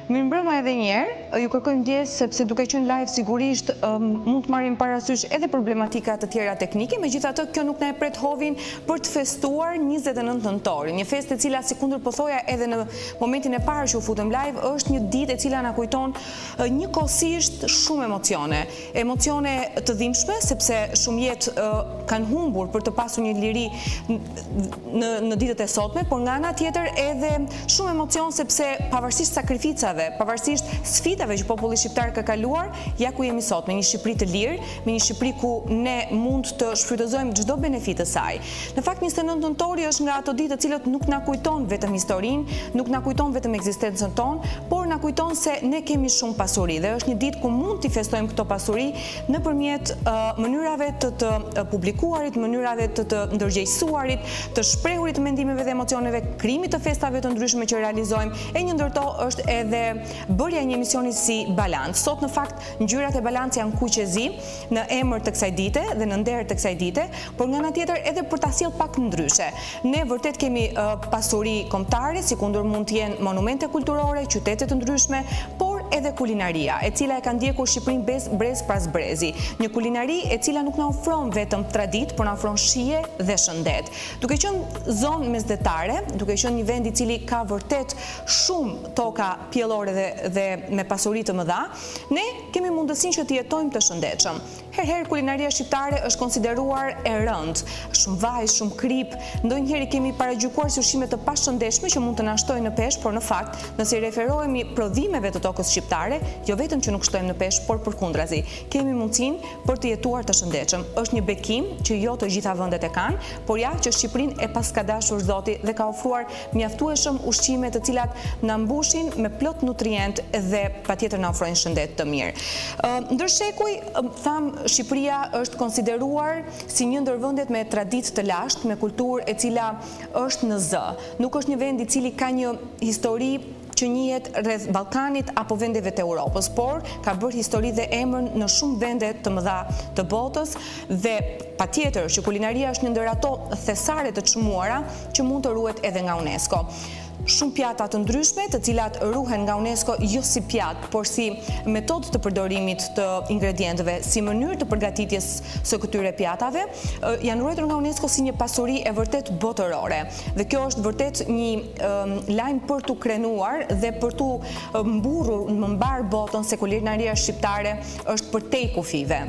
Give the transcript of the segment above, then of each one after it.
Mirëmbrëma edhe njerë, ju kërkojmë ndjes sepse duke qenë live sigurisht mund të marrim parasysh edhe problematika të tjera teknike, megjithatë kjo nuk na e pret hovin për të festuar 29 nëntor, një festë e cila sikundër po thoja edhe në momentin e parë që u futëm live, është një ditë e cila na kujton njëkohësisht shumë emocione të dhimbshme, sepse shumë jetë kanë humbur për të pasur një liri në ditët e sotme, por nga ana tjetër edhe shumë emocion sepse pavarësisht sakrificave, pavarësisht sfidave që populli shqiptar ka kaluar, ja ku jemi sot, me një Shqipëri të lirë, me një Shqipëri ku ne mund të shfrytëzojmë çdo benefit të saj. Në fakt 29 nëntori është nga ato ditë të cilët nuk na kujton vetëm historinë, nuk na kujton vetëm ekzistencën tonë, por na kujton se ne kemi shumë pasuri dhe është një ditë ku mund t'i festojmë këto pasuri nëpërmjet mënyrave të publikuarit, mënyrave të ndërgjegjësuarit, të shprehurit të mendimeve dhe emocioneve, krijimit të festave të ndryshme që realizojmë, e një ndërto është edhe bërja një emisioni si Balans. Sot në fakt ngjyrat e Balans janë kuqezi në emër të kësaj dite dhe në nder të kësaj dite, por nga ana tjetër edhe për ta sjellë pak ndryshe. Ne vërtet kemi pasuri kombëtare, sikundër mund të jenë monumente kulturore, qytete të ndryshme, por edhe kulinaria, e cila e ka ndjekur Shqipërinë brez pas brezi. Një kulinari e cila nuk na ofron vetëm traditë, por na ofron shije dhe shëndet. Duke qenë zonë mesdhetare, duke qenë një vend i cili ka vërtet shumë toka pjellore dhe me pasuri të mëdha, ne kemi mundësinë që të jetojmë të shëndetshëm. Herëherë kulinaria shqiptare është konsideruar e rëndë, shumë vaj, shumë krip, ndonjëherë kemi paragjykuar si ushqime të pashëndetshme që mund të na shtojnë në peshë, por në fakt, nëse referohemi prodhimeve të tokës shqiptare, jo vetëm që nuk shtojmë në peshë, por përkundrazi, kemi mundësinë për të jetuar të shëndetshëm. Është një bekim që jo të gjitha vendet e kanë, por ja që Shqipërinë e paskadashur Zoti dhe ka ofruar mjaftueshëm ushqime të cilat na mbushin me plot nutrient dhe patjetër na ofrojnë shëndet të mirë. Ndërshekuj, Shqipëria është konsideruar si një ndër vendet me traditë të lashtë, me kulturë e cila është në zë. Nuk është një vend i cili ka një histori që njihet rreth Ballkanit apo vendeve të Europës, por ka bërë histori dhe emër në shumë vende të mëdha të botës dhe patjetër që kulinaria është një ndër ato thesare të çmuara që mund të ruhet edhe nga UNESCO. Shumë pjata të ndryshme, të cilat ruhen nga UNESCO jo si pjatë, por si metodë të përdorimit të ingredientëve, si mënyrë të përgatitjes së këtyre pjatave, janë ruajtur nga UNESCO si një pasuri e vërtet botërore. Dhe kjo është vërtet një lajm për t'u krenuar dhe për t'u mburrur në mbar botën se kulinaria shqiptare është përtej kufive.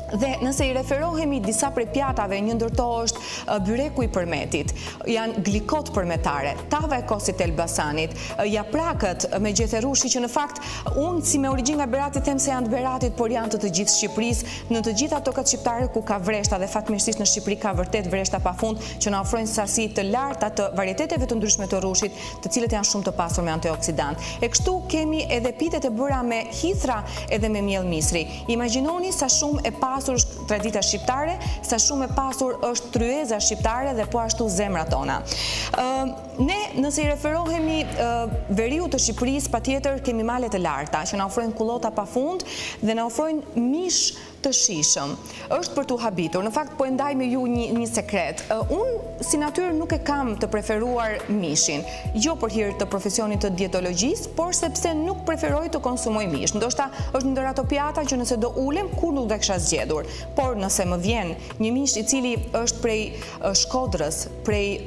Dhe nëse i referohemi disa prej pjatave, një ndërto është byreku i përmetit, janë glikot përmetare, tava e kosit e Elbasanit, japrakët me gjetherushi që në fakt unë si me origjinë nga Berati them se janë të Beratit, por janë të gjithë Shqipërisë, në të gjitha tokat shqiptare ku ka vreshta dhe fatmirësisht në Shqipëri ka vërtet vreshta pafund që na ofrojnë sasi të larta të varieteteve të ndryshme të rrushit, të cilët janë shumë të pasur me antioksidant. E kështu kemi edhe pitet e bëra me hithra edhe me miell misri. Imagjinoni sa shumë e pasur është tradita shqiptare, sa shumë e pasur është tryeza shqiptare dhe po ashtu zemrat tona. Ne nëse i referohemi veriut të Shqipërisë, patjetër kemi malet e larta që na ofrojnë kullota pafund dhe na ofrojnë mish të shijshëm. Është për t'u habitur. Në fakt po e ndaj me ju një sekret. Unë si natyrë nuk e kam të preferuar mishin, jo për hir të profesionit të dietologjisë, por sepse nuk preferoj të konsumoj mish. Ndoshta është ndër ato pjata që nëse do ulem kur nuk do kisha zgjedhur. Por nëse më vjen një mish i cili është prej Shkodrës, prej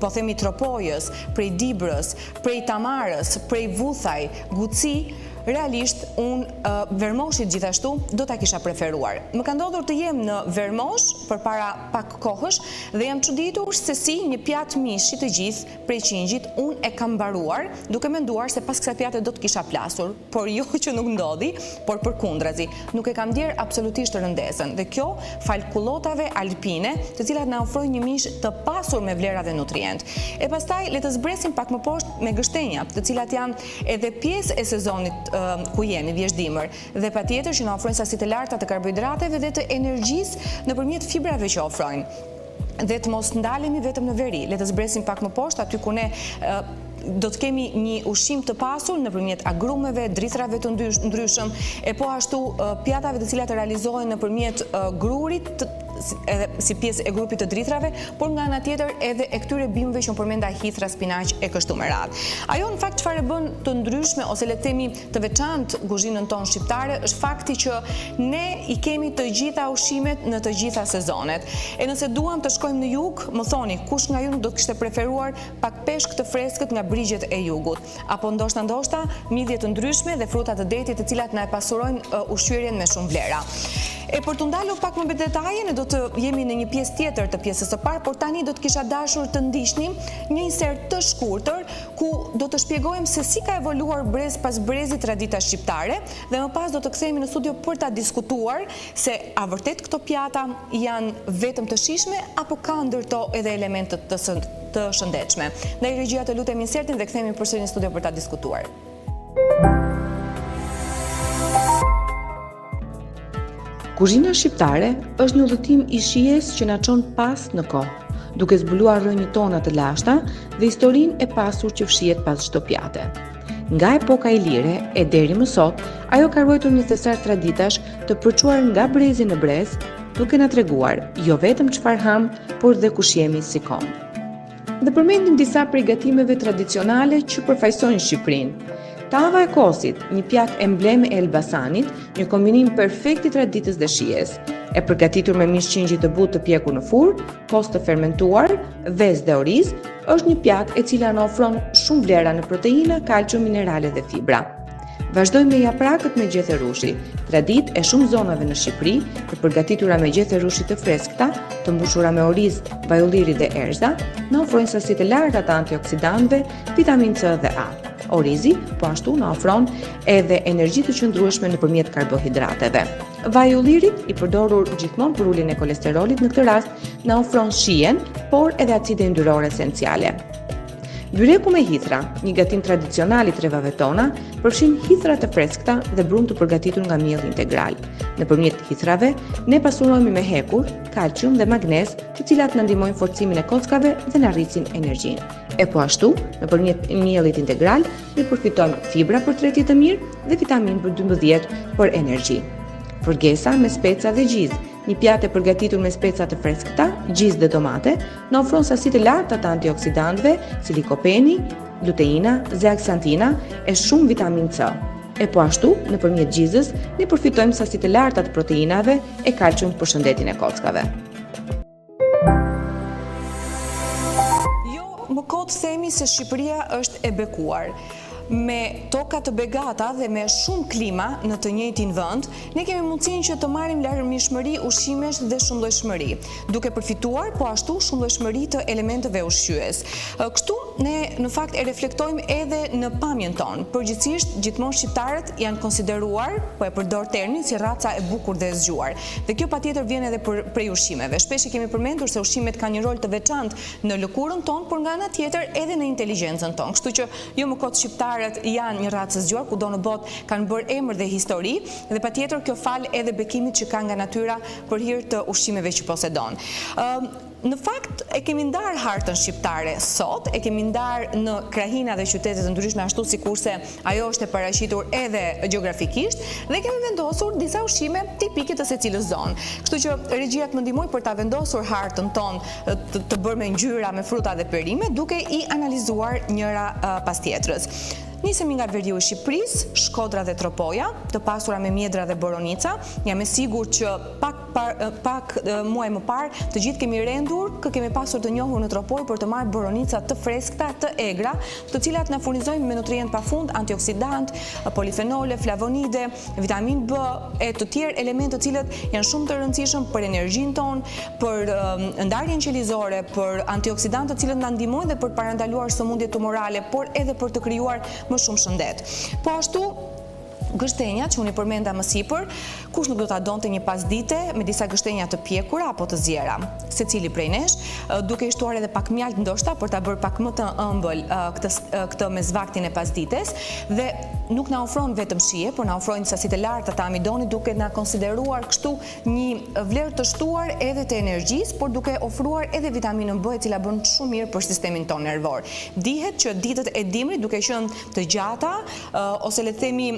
po themi Tropojës, prej Dibrës, prej Tamarës, prej Vuthaj, Guci, realisht unë Vermoshit gjithashtu do ta kisha preferuar. Më ka ndodhur të jem në Vermosh përpara pak kohësh dhe jam çuditur se si një pjatë mishi të gjithë prej Qingjit unë e kam mbaruar duke menduar se pas kësaj pjate do të kisha plasur, por jo që nuk ndodhi, por përkundrazi, nuk e kam ndier absolutisht rëndesën. Dhe kjo fal kullotave alpine, të cilat na ofrojnë një mish të pasur me vlera dhe nutrient. E pastaj le të zbresim pak më poshtë me gështenja, të cilat janë edhe pjesë e sezonit ku jemi, vjeshdimër, dhe patjetër që na ofrojnë sasi të larta të karbohidrateve dhe të energjisë nëpërmjet fibrave që ofrojnë. Dhe të mos ndalemi vetëm në veri, le të zbresim pak më poshtë aty ku ne do të kemi një ushqim të pasur nëpërmjet agrumeve, drithrave të ndryshëm, e po ashtu pjatave të cilat realizohen nëpërmjet grurit si pjesë e grupit të dritrave, por nga ana tjetër edhe e këtyre bimëve që unë përmenda hithra, spinaq e kështu me radhë. Ajo në fakt çfarë bën të ndryshme ose le të themi të veçantë kuzhinën tonë shqiptare është fakti që ne i kemi të gjitha ushqimet në të gjitha sezonet. E nëse duam të shkojmë në jug, më thoni, kush nga ju do të kishte preferuar pak peshk të freskët nga brigjet e jugut, apo ndoshta midhje të ndryshme dhe fruta të detit të cilat na e pasurojnë ushqyerjen me shumë vlera. E për të ndalur pak më detaje, ne do të jemi në një pjesë tjetër të pjesës së parë, por tani do të kisha dashur të ndiqnim një insert të shkurtër ku do të shpjegojmë se si ka evoluar brez pas brezit tradita shqiptare dhe më pas do të kthehemi në studio për ta diskutuar se a vërtet këto pjata janë vetëm të shijshme apo ka ndërto edhe elemente të shëndetshme. Ndaj regjia të lutem insertin dhe kthehemi përsëri në studio për ta diskutuar. Kuzhina shqiptare është një udhëtim i shijes që na çon pas në kohë, duke zbuluar rrënjë tona të lashta dhe historinë e pasur që fshihet pas çdo pjate. Nga epoka ilire e deri më sot, ajo ka ruajtur një thesar traditash të përçuar nga brezi në brez, duke na treguar jo vetëm çfarë ham, por dhe kush jemi si kom. Dhe përmendim disa prej gatimeve tradicionale që përfaqësojnë Shqipërinë. Tava e kosit, një pjatë emblem e Elbasanit, një kombinim perfekt i traditës dhe shijes, e përgatitur me mish qingji të butë të pjekur në furrë, kos të fermentuar, vezë dhe oriz, është një pjatë e cila na ofron shumë vlera në proteina, kalcium, minerale dhe fibra. Vazhdojmë me japrakët me gjethe rushi, traditë e shumë zonave në Shqipëri, të përgatitura me gjethe rushi të freskëta, të mbushura me oriz, vajulliri dhe erza, na ofrojnë sasi të larta të antioksidantëve, vitamin C dhe A. Orizi, po ashtu na ofron edhe energji të qëndrueshme nëpërmjet karbohidrateve. Vajulliri, i përdorur gjithmonë për uljen e kolesterolit, në këtë rast na ofron shijen, por edhe acide yndyrore esenciale. Byreku me hithra, një gatim tradicional i trevave tona, përfshin hithra të freskëta dhe brumë të përgatitur nga mielli integral. Nëpërmjet hithrave, ne pasurohemi me hekur, kalcium dhe magnez, të cilat na ndihmojnë forcimin e kockave dhe na rrisin energjinë. E po ashtu, nëpërmjet miellit integral, ne përfitojmë fibra për tretje të mirë dhe vitamin B12 për energji. Fërgesa me speca dhe gjizë, një pjatë e përgatitur me speca të freskëta, gjizë dhe domate, na ofron sasi të larta të antioksidantëve, si likopeni, luteina, zeaksantina e shumë vitamin C. E po ashtu, nëpërmjet gjizës, ne përfitojmë sasi të larta të proteinave e kalcium për shëndetin e kockave. Më kot themi se Shqipëria është e bekuar. Me toka të begata dhe me shumë klima në të njëjtin vend, ne kemi mundësinë që të marrim larmishmëri ushqimesh dhe shumëllojshmëri, duke përfituar po ashtu shumëllojshmëri të elementeve ushqyes. Kështu ne në fakt e reflektojmë edhe në pamjen tonë. Përgjithsisht gjithmonë shqiptarët janë konsideruar, po e përdor termin, si raca e bukur dhe e zgjuar. Dhe kjo patjetër vjen edhe prej ushqimeve. Shpesh e kemi përmendur se ushqimet kanë një rol të veçantë në lëkurën tonë, por nga ana tjetër edhe në inteligjencën tonë. Kështu që jo më kot shqiptarët janë një racë e zgjuar, kudo në botë kanë bërë emër dhe histori, dhe patjetër kjo fal edhe bekimit që kanë nga natyra për hir të ushqimeve që posedon. Në fakt e kemi ndarë hartën shqiptare sot, e kemi ndarë në krahina dhe qytete të ndryshme ashtu sikurse ajo është e paraqitur edhe gjeografikisht dhe kemi vendosur disa ushqime tipike të secilës zonë. Kështu që regjia të më ndihmoj për ta vendosur hartën tonë të bërë me ngjyra, me fruta dhe perime, duke i analizuar njëra pas tjetrës. Nisemi nga veriu i Shqipërisë, Shkodra dhe Tropoja, të pasura me mjedra dhe boronica. Jam e sigurt që pak muaj më parë të gjithë kemi rendur kë kemi pasur të njohur në Tropojë për të marrë boronica të freskëta, të egra, të cilat na furnizojnë me nutrient pafund, antioksidant, polifenole, flavonide, vitamin B e të tjerë elementë të cilët janë shumë të rëndësishëm për energjinë tonë, për ndarjen qelizore, për antioksidantë të cilët na ndihmojnë dhe për të parandaluar sëmundje tumorale, por edhe për të krijuar më shumë shëndet. Po ashtu, gështenjat që unë i përmenda më sipër, kush nuk do ta donte një pasdite me disa gështenja të pjekura apo të zjera. Secili prej nesh, duke i shtuar edhe pak mjalt ndoshta për ta bërë pak më të ëmbël këtë mesvaktin e pasdites dhe nuk na ofron vetëm shije, por na ofrojnë sasi të larta të amidonit, duke na konsideruar kështu një vlerë të shtuar edhe të energjisë, por duke ofruar edhe vitaminën B, e cila bën shumë mirë për sistemin tonë nervor. Dihet që ditët e dimrit, duke qenë të gjata, ose le të themi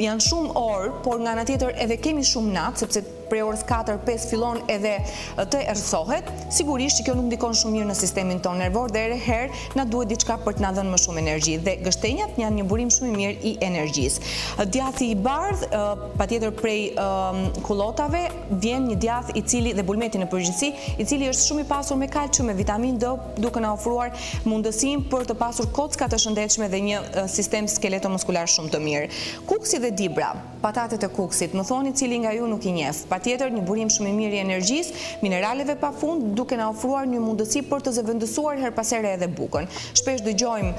janë shumë orë, por nga ana tjetër edhe kemi shumë natë, sepse prej orës 4-5 fillon edhe të errësohet, sigurisht që kjo nuk ndikon shumë mirë në sistemin tonë nervor dhe herë na duhet diçka për të na dhënë më shumë energji dhe gështenjat janë një burim shumë i mirë i energjisë. Djathi i bardhë, patjetër prej kullotave vjen një djath i cili dhe bulmeti në përgjithësi, i cili është shumë i pasur me kalcium, me vitaminë D, duke na ofruar mundësinë për të pasur kocka të shëndetshme dhe një sistem skeletomuskular shumë të mirë. Kuksi dhe dibra, patatet e kuksit, më thoni cili nga ju nuk i njeh. Patjetër një burim shumë i mirë i energjisë, mineraleve pafund, duke na ofruar një mundësi për të zëvendësuar her pas here edhe bukën. Shpesh dëgjojmë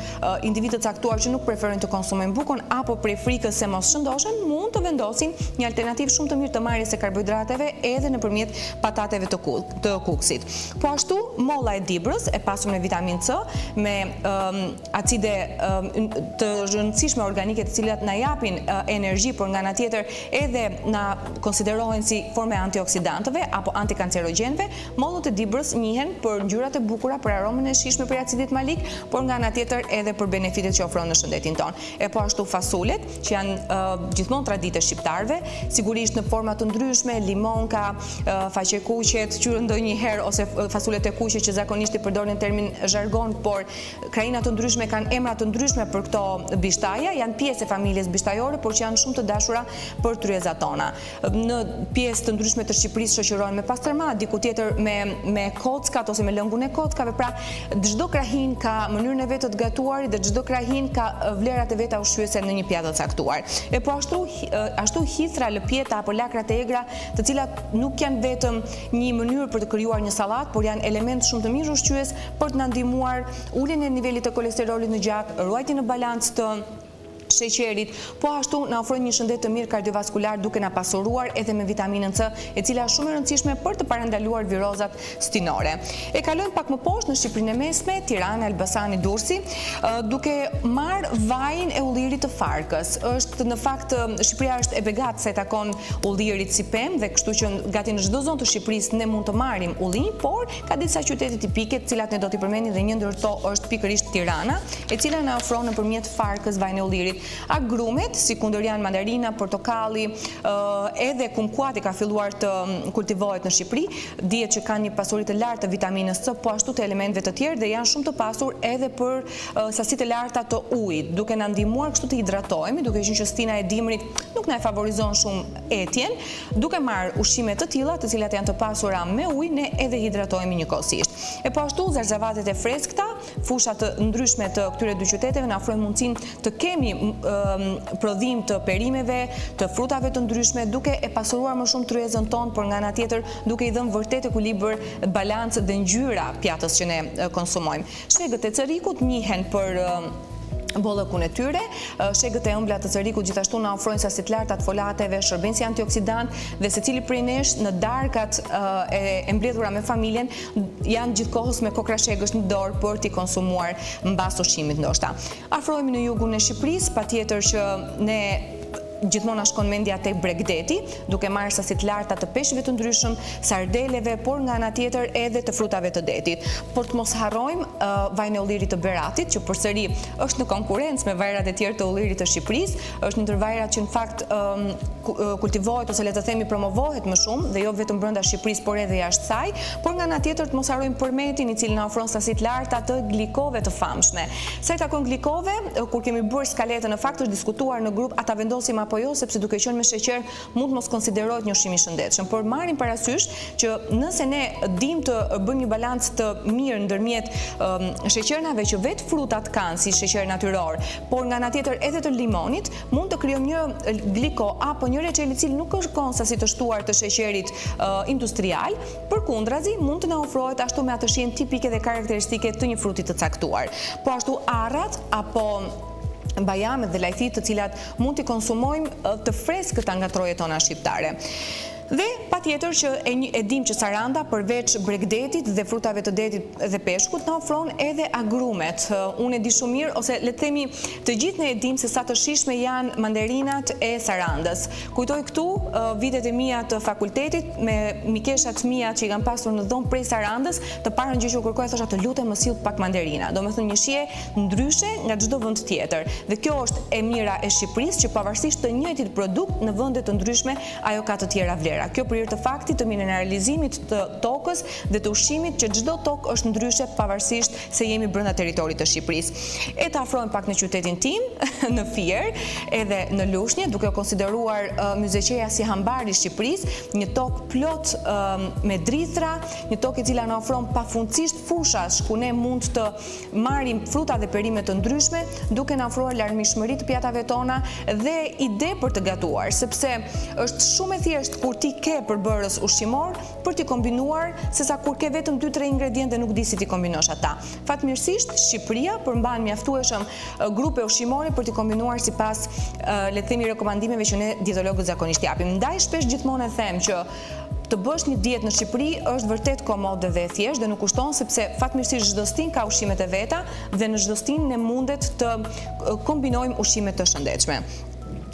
individë të caktuar që nuk preferojnë të konsumojnë bukën apo prej frikës se mos shëndoshen, mund të vendosin një alternativë shumë të mirë të marrjes së karbohidrateve edhe nëpërmjet patateve të kuksit. Po ashtu molla e dibrës e pasur me vitaminë C, me acide të rëndësishme organike të cilat na japin energji, por nga ana tjetër edhe na konsiderohen si forme antioksidantëve apo antikancerogjenëve. Mollët e dibrës njihen për ngjyrat e bukura, për aromën e shijshme për acidit malik, por nga ana tjetër edhe për benefitet që ofron në shëndetin tonë. E po ashtu fasulet, që janë gjithmonë traditë shqiptarëve, sigurisht në forma të ndryshme, limonka, faqekuqet, qyrë ndonjëherë ose fasulet e kuqe që zakonisht i përdorin termin zhargon, por kraina të ndryshme kanë emra të ndryshme për këto bishtaja, janë pjesë e familjes bishtajore, por që janë shumë të dashura për tryezat tona. Në pjesë të ndryshme të Shqipërisë shoqërohen me pastërma, diku tjetër me kockat ose me lëngun e kockave, pra çdo krahin ka mënyrën e vet të gatuarit dhe çdo krahin ka vlerat e veta ushqyese në një pjatë të caktuar. E po ashtu hithra, lëpjeta apo lakrat e egra, të cilat nuk janë vetëm një mënyrë për të krijuar një sallat, por janë element shumë të mirë ushqyes për të na ndihmuar uljen e nivelit të kolesterolit në gjak, ruajtjen në balancë të sheqerit, po ashtu na ofrojnë një shëndet të mirë kardiovaskular duke na pasuruar edhe me vitaminën C, e cila është shumë e rëndësishme për të parandaluar virozat stinore. E kalojmë pak më poshtë në Shqipërinë e Mesme, Tirana, Elbasani, Durrësi, duke marrë vajin e ullirit të farkës. Është në fakt Shqipëria është e begatë sa i takon ullirit si pemë dhe kështu që gati në çdo zonë të Shqipërisë ne mund të marrim ullin, por ka disa qytete tipike, të cilat ne do t'i përmendim dhe një ndër to është pikërisht Tirana, e cila na ofron nëpërmjet farkës vajin e ullirit. Agrumet, si kundërjan, mandarina, portokalli, edhe kumkuati ka filluar të kultivohet në Shqipëri, dihet që kanë një pasuri të lartë të vitaminës C, po ashtu të elementeve të tjerë dhe janë shumë të pasur edhe për sasitë të larta të ujit, duke na ndihmuar kështu të hidratohemi, duke qenë që stina e dimrit nuk na e favorizon shumë etjen, duke marrë ushqime të tilla, të cilat janë të pasura me ujë, ne edhe hidratohemi njëkohësisht. E po ashtu zarzavatet e freskëta, fusha të ndryshme të këtyre dy qyteteve na ofrojnë mundësinë të kemi prodhim të perimeve, të frutave të ndryshme, duke e pasuruar më shumë tryezën tonë, por nga ana tjetër duke i dhënë vërtet ekuilibër, balancë dhe ngjyra pjatës që ne konsumojmë. Shegët e cerikut njihen për bollëkun e tyre, shegët e ëmbla të cerikut gjithashtu na ofrojnë sasi të larta të folateve, shërben si antioksidant dhe secili prej nesh në darkat e mbledhura me familjen janë gjithkohës me kokra shegësh në dorë për t'i konsumuar mbas ushqimit ndoshta. Afrohemi në jugun e Shqipërisë, patjetër që ne gjithmonë na shkon mendja tek Bregdeti, duke marrë sasi të larta të peshqve të ndryshëm, sardeleve, por nga ana tjetër edhe të frutave të detit. Por të mos harrojmë vajin e ullirit të Beratit, që përsëri është në konkurrencë me vajrat e tjerë të ullirit të Shqipërisë, është një ndër vajrat që në fakt kultivohet ose le të themi promovohet më shumë dhe jo vetëm brenda Shqipërisë, por edhe jashtë saj, por nga ana tjetër të mos harrojmë përmetin, i cili na ofron sasi të larta të glikove të famshme. Sa i takon glikove, kur kemi bërë skaletën, në fakt është diskutuar në grup, ata vendosim apo jo, sepse duke qenë me sheqer mund mos konsiderohet një ushqim i shëndetshëm, por marrim parasysh që nëse ne dim të bëjmë një balancë të mirë ndërmjet sheqernave që vetë frutat kanë si sheqer natyror, por nga ana tjetër edhe të limonit, mund të krijojmë një gliko apo një reçel i cili nuk është konsasi të shtuar të sheqerit industrial, përkundrazi mund të na ofrohet ashtu me atë shijen tipike dhe karakteristike të një fruti të caktuar. Po ashtu arrat apo bajamet dhe lajthit të cilat mund t'i konsumojmë të freskëta nga trojet tona shqiptare. Dhe patjetër që e dim që Saranda përveç bregdetit dhe frutave të detit dhe peshkut na ofron edhe agrumet. Unë e di shumë mirë, ose le të themi të gjithë ne e dim se sa të shishme janë manderinat e Sarandës. Kujtoj këtu vitet e mia të fakultetit me mikeshat mia që i kanë pasur në dhomë prej Sarandës, të parën gjë që u kërkoja thosha të lutem më sill pak manderina. Domethënë një shije ndryshe nga çdo vend tjetër. Dhe kjo është e mira e Shqipërisë që pavarësisht të njëjtit produkt në vende të ndryshme ajo ka të tjera vlera. tjera. Kjo për hir të faktit të mineralizimit të tokës dhe të ushqimit që çdo tokë është ndryshe pavarësisht se jemi brenda territorit të Shqipërisë. E të afrojmë pak në qytetin tim, në Fier, edhe në Lushnjë, duke konsideruar Myzeqeja si hambari i Shqipërisë, një tokë plot me drithra, një tokë e cila na ofron pafundësisht fushash ku ne mund të marrim fruta dhe perime të ndryshme, duke na ofruar larmishmëri të pjatave tona dhe ide për të gatuar, sepse është shumë e thjeshtë kur ti ke përbërës ushqimor për t'i kombinuar, sesa kur ke vetëm 2-3 ingrediente nuk di si t'i kombinosh ata. Fatmirësisht, Shqipëria përmban mjaftueshëm grupe ushqimore për t'i kombinuar sipas le të themi rekomandimeve që ne dietologët zakonisht japim. Ndaj shpesh gjithmonë e them që të bësh një dietë në Shqipëri është vërtet komode dhe e thjeshtë dhe nuk kushton, sepse fatmirësisht çdo stin ka ushqimet e veta dhe në çdo stin ne mundet të kombinojmë ushqime të shëndetshme.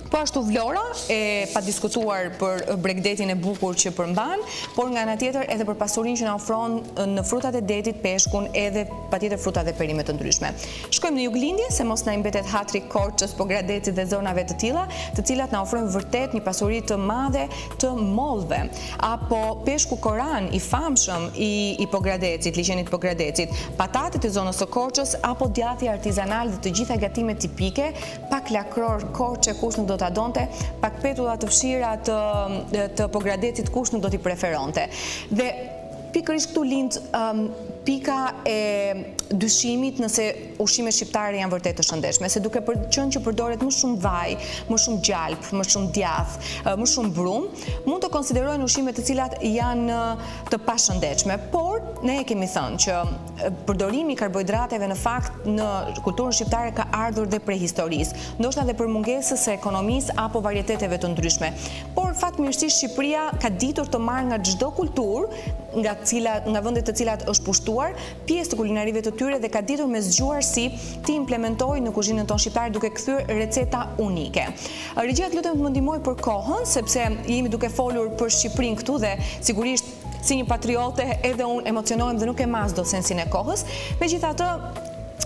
Po ashtu Vlora e pa diskutuar për bregdetin e bukur që përmban, por nga ana tjetër edhe për pasurinë që na ofron në frutat e detit, peshkun, edhe patjetër fruta dhe perime të ndryshme. Shkojmë në Juglindje, se mos na imbetet hatri Korçës, Pogradecit dhe zonave të tilla, të cilat na ofrojnë vërtet një pasuri të madhe të mollëve. Apo peshku koran i famshëm i Pogradecit, liçenit Pogradecit, patatet e zonës së Korçës apo djathi artizanal dhe të gjitha gatimet tipike, pak lakror Korçë kush nuk do ta donte, pak petulla të fshira të Pogradecit kush nuk do t'i preferonte. Dhe pikërisht këtu lind pika e dyshimit nëse ushqimet shqiptare janë vërtet të shëndetshme, se duke qenë që përdoret më shumë vaj, më shumë gjalp, më shumë djath, më shumë brum, mund të konsiderojnë ushqime të cilat janë të pashëndetshme, por ne e kemi thënë që përdorimi i karbohidrateve në fakt në kulturën shqiptare ka ardhur dhe prej historisë, ndoshta edhe për mungesës së ekonomisë apo varieteteve të ndryshme. Por fatmirësisht Shqipëria ka ditur të marrë nga çdo kulturë, nga vendet të cilat është pushtuar, pjesë të kulinarive të tyre dhe ka ditur me zgjuar si ti implementojë në kuzhinën tonë shqiptare duke kthyer receta unike. Regjia, lutem të më ndihmoj për kohën, sepse jemi duke folur për Shqipërinë këtu dhe sigurisht si një patriote edhe unë emocionohem dhe nuk e mas dot sensin e kohës. Megjithatë,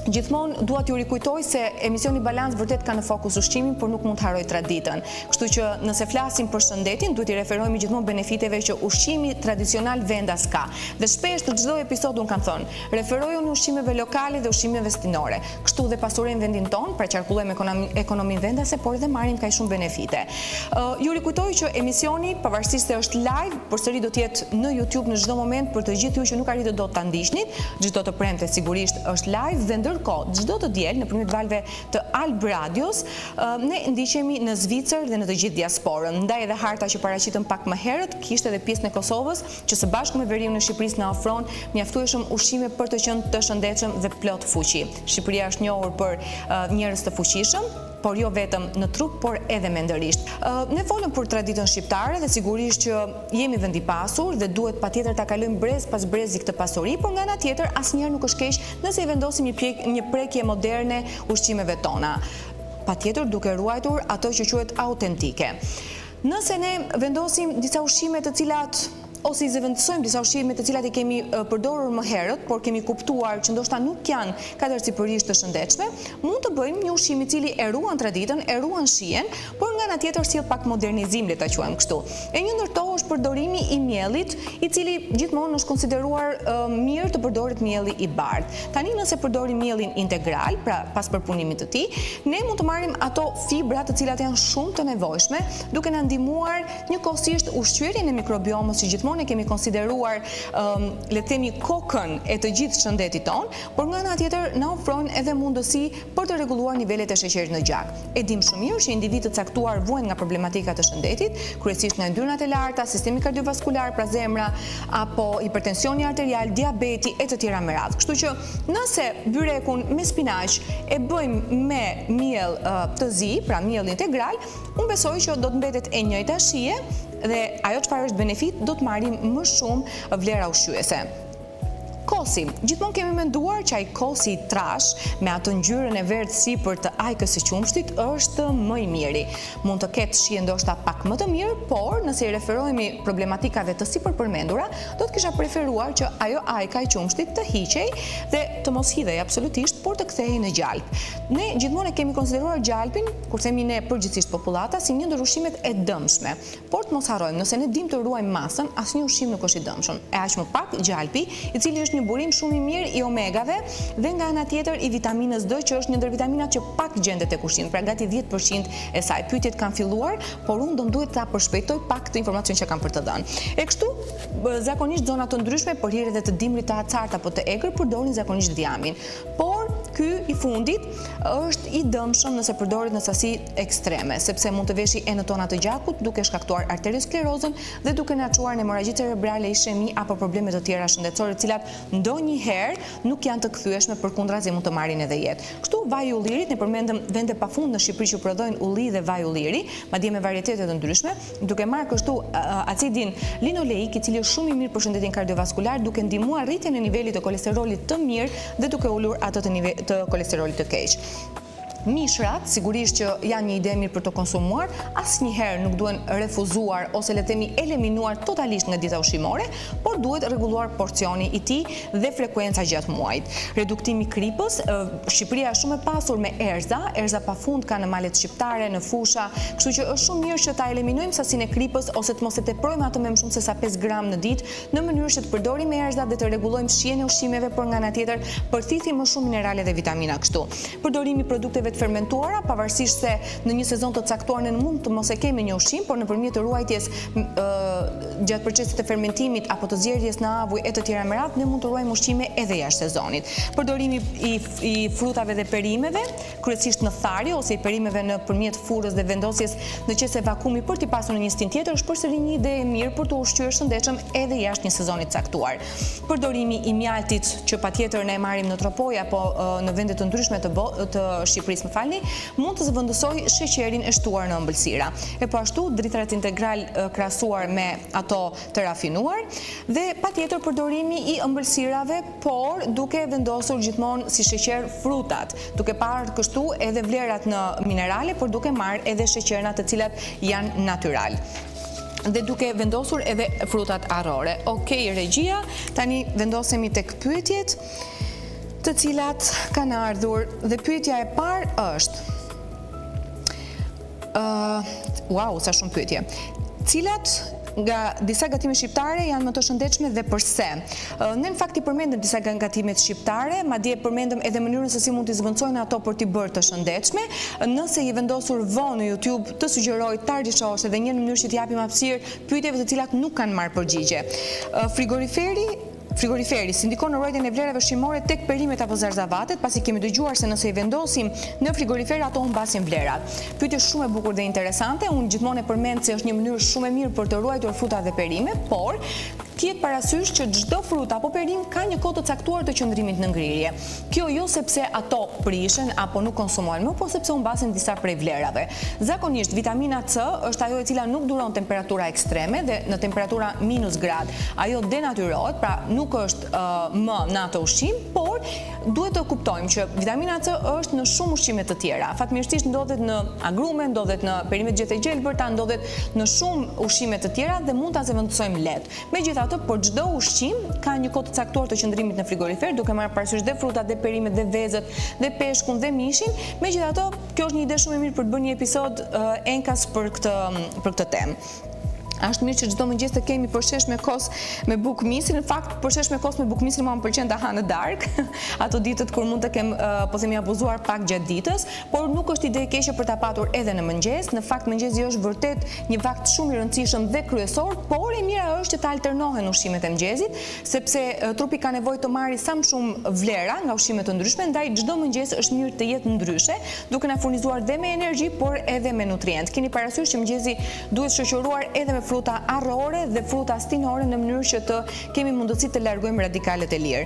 gjithmonë dua t'ju rikujtoj se emisioni Balans vërtet ka në fokus ushqimin, por nuk mund të haroj traditën. Kështu që nëse flasim për shëndetin, duhet i referohemi gjithmonë benefiteve që ushqimi tradicional vendas ka. Dhe shpesh të çdo episod unë kam thënë, referojuni ushqimeve lokale dhe ushqimeve stinore. Kështu dhe pasurojmë vendin tonë, pra qarkullojmë ekonominë vendase, por edhe marrim kaq shumë benefite. Ju rikujtoj që emisioni, pavarësisht se është live, përsëri do të jetë në YouTube në çdo moment për të gjithë ju që nuk arritët dot ta ndiqnit, çdo të premte sigurisht është live dhe ndërkohë çdo të diel nëpërmjet valve të Alb Radios ne ndiqemi në Zvicër dhe në të gjithë diasporën. Ndaj edhe harta që paraqitëm pak më herët kishte edhe pjesën e Kosovës që së bashku me veriun e Shqipërisë na ofron mjaftueshëm ushqime për të qenë të shëndetshëm dhe plot fuqi. Shqipëria është njohur për njerëz të fuqishëm, por jo vetëm në trup, por edhe mendërisht. Ne folëm për traditën shqiptare dhe sigurisht që jemi vend i pasur dhe duhet patjetër ta kalojmë brez pas brezi këtë pasuri, por nga ana tjetër asnjëherë nuk është keq nëse i vendosim një prekje moderne ushqimeve tona. Patjetër duke ruajtur ato që quhet autentike. Nëse ne vendosim disa ushqime të cilat ose i zëvendësojmë disa ushqime të cilat i kemi përdorur më herët, por kemi kuptuar që ndoshta nuk janë katërcipërisht të shëndetshme, mund të bëjmë një ushqim i cili e ruan traditën, e ruan shijen, por nga ana tjetër sjell pak modernizim, le ta quajmë kështu. E një ndër to është përdorimi i miellit, i cili gjithmonë është konsideruar mirë të përdoret mielli i bardhë. Tani nëse përdorim miellin integral, pra pas përpunimit të tij, ne mund të marrim ato fibra të cilat janë shumë të nevojshme, duke na ndihmuar njëkohësisht ushqyerjen e mikrobiomës që gjithmonë ne kemi konsideruar le të themi kokën e të gjithë shëndetit ton, por nga ana tjetër na ofron edhe mundësi për të rregulluar nivelet e sheqerit në gjak. E dim shumë mirë që individët të caktuar vuajnë nga problematika të shëndetit, kryesisht nga yndyrnat e larta, sistemi kardiovaskular, pra zemra, apo hipertensioni arterial, diabeti e të tjera me radhë. Kështu që nëse byrekun me spinaq e bëjmë me miell të zi, pra miell integral, unë besoj që do të mbetet e njëjta shije dhe ajo çfarë është benefit do të marrim më shumë vlera ushqyese. Kosi. Gjithmonë kemi menduar që ai kosi i trash me atë ngjyrën e verdhë sipër të ajkës së qumshtit është më i miri. Mund të ketë shije ndoshta pak më të mirë, por nëse i referohemi problematikave të sipërpërmendura, do të kisha preferuar që ajo ajka e qumshtit të hiqej dhe të mos hidhej absolutisht, por të kthehej në gjalp. Ne gjithmonë e kemi konsideruar gjalpin, kur themi ne përgjithsisht popullata, si një ndër ushqimet e dëmshme. Por të mos harrojmë, nëse ne dim të ruajmë masën, asnjë ushqim nuk është i dëmshëm. E aq më pak gjalpi, i cili është një burim shumë i mirë i omegave dhe nga ana tjetër i vitaminës D, që është një ndër vitaminat që pak gjendet tek ushqimi, pra gati 10% e saj. Pyetjet kanë filluar, por unë do duhet ta përshpejtoj pak të informacion që kam për të dhënë. E kështu, zakonisht zona të ndryshme për hir edhe të dimrit të acartë apo të egër përdorin zakonisht dhjamin. Por ky i fundit është i dëmshëm nëse përdoret në sasi ekstreme, sepse mund të veshë e në tona të gjakut, duke shkaktuar arteriosklerozën dhe duke na çuar në hemorragji cerebrale, ishemi apo probleme të tjera shëndetësore, të cilat ndonjëherë nuk janë të kthyeshme, përkundrazi mund të marrin edhe jetë. Kështu vaji i ullirit, ne përmendëm vende pafund në Shqipëri që prodhojnë ulli dhe vaj ulliri, madje me varietete të ndryshme, duke marrë kështu acidin linoleik, i cili është shumë i mirë për shëndetin kardiovaskular, duke ndihmuar rritjen e nivelit të kolesterolit të mirë dhe duke ulur atë të kolesterolit të keq. Mishrat, sigurisht që janë një ide mirë për të konsumuar, asnjëherë nuk duhen refuzuar ose le të themi eliminuar totalisht nga dieta ushqimore, por duhet rregulluar porcioni i tij dhe frekuenca gjatë muajit. Reduktimi i kripës, Shqipëria është shumë e pasur me erza pafund ka në malet shqiptare, në fusha, kështu që është shumë mirë që ta eliminojmë sasinë e kripës ose të mos e teprojmë atë me më shumë se sa 5 gram në ditë, në mënyrë që të përdorim erza dhe të rregullojmë shijen e ushqimeve, por nga ana tjetër përthithim më shumë minerale dhe vitamina kështu. Përdorimi i produkteve të fermentuara, pavarësisht se në një sezon të caktuar ne mund të mos e kemi një ushqim, por nëpërmjet ruajtjes gjatë procesit të fermentimit apo të zgjedhjes në avuj e të tjera me radhë, ne mund të ruajmë ushqime edhe jashtë sezonit. Përdorimi i frutave dhe perimeve, kryesisht në tharje ose i perimeve nëpërmjet furrës dhe vendosjes në qese vakumi për t'i pasur në një stin tjetër, është përsëri një ide e mirë për të ushqyer shëndetshëm edhe jashtë një sezoni të caktuar. Përdorimi i mjaltit, që patjetër ne e marrim në tropoj apo në vende të ndryshme të Shqipërisë, mund të zëvendësoj sheqerin e shtuar në ëmbëlsira. E po ashtu dritrat integral krahasuar me ato të rafinuar dhe patjetër përdorimi i ëmbëlsirave, por duke vendosur gjithmonë si sheqer frutat, duke parë kështu edhe vlerat në minerale, por duke marrë edhe sheqerna të cilat janë natyral. Dhe duke vendosur edhe frutat arrore. Okej, regjia, tani vendosemi tek pyetjet të cilat kanë ardhur dhe pyetja e parë është wow, sa shumë pyetje. Cilat nga disa gatime shqiptare janë më të shëndetshme dhe pse? Ne në fakt i përmendëm disa nga gatimet shqiptare, madje përmendëm edhe mënyrën se si mund t'i zvendçojnë ato për t'i bërë të shëndetshme. Nëse i vendosur vonë në YouTube, të sugjeroj ta rishosh edhe një mënyrë që t'i japim hapësirë pyetjeve të cilat nuk kanë marrë përgjigje. Frigoriferi si ndikon në ruajtjen e vlerave ushqimore tek perimet apo zarzavatet, pasi kemi dëgjuar se nëse i vendosim në frigorifer ato humbasin vlerat. Pyetje shumë e bukur dhe interesante, unë gjithmonë e përmend se është një mënyrë shumë e mirë për të ruajtur frutat dhe perimet, por kiet parasysh që çdo frut apo perim ka një kohë të caktuar të qëndrimit në ngrirje. Kjo jo sepse ato prishen apo nuk konsumohen më, por sepse humbasin disa prej vlerave. Zakonisht vitamina C është ajo e cila nuk duron temperatura ekstreme dhe në temperatura -grad ajo denatyrohet, pra nuk është më në ato ushqim, por duhet të kuptojmë që vitamina C është në shumë ushqime të tjera. Fatmirësisht ndodhet në agrume, ndodhet në perimet gjete gjelbërta, ndodhet në shumë ushqime të tjera dhe mund ta zëvendësojmë lehtë. Megjithatë, por çdo ushqim ka një kohë të caktuar të qëndrimit në frigorifer, duke marrë parasysh dhe frutat, dhe perimet, dhe vezët, dhe peshkun, dhe mishin. Megjithatë, kjo është një ide shumë e mirë për të bërë një episod enkas për këtë temë. Është mirë që çdo mëngjes të kemi përshesh me kos me bukë misri. Në fakt, përshesh me kos me bukë misri më pëlqen ta ha në darkë, ato ditët kur mund të kem po themi abuzuar pak gjatë ditës, por nuk është ide e keqe për ta patur edhe në mëngjes. Në fakt mëngjesi është vërtet një vakt shumë i rëndësishëm dhe kryesor, por e mira është që të alternohen ushqimet e mëngjesit, sepse trupi ka nevojë të marrë sa më shumë vlera nga ushqime të ndryshme, ndaj çdo mëngjes është mirë të jetë ndryshe, duke na furnizuar dhe me energji, por edhe me nutrient. Keni parasysh që mëngjesi duhet shoqëruar edhe me fruta arrore dhe fruta stinore në mënyrë që të kemi mundësi të largojmë radikalet e lirë.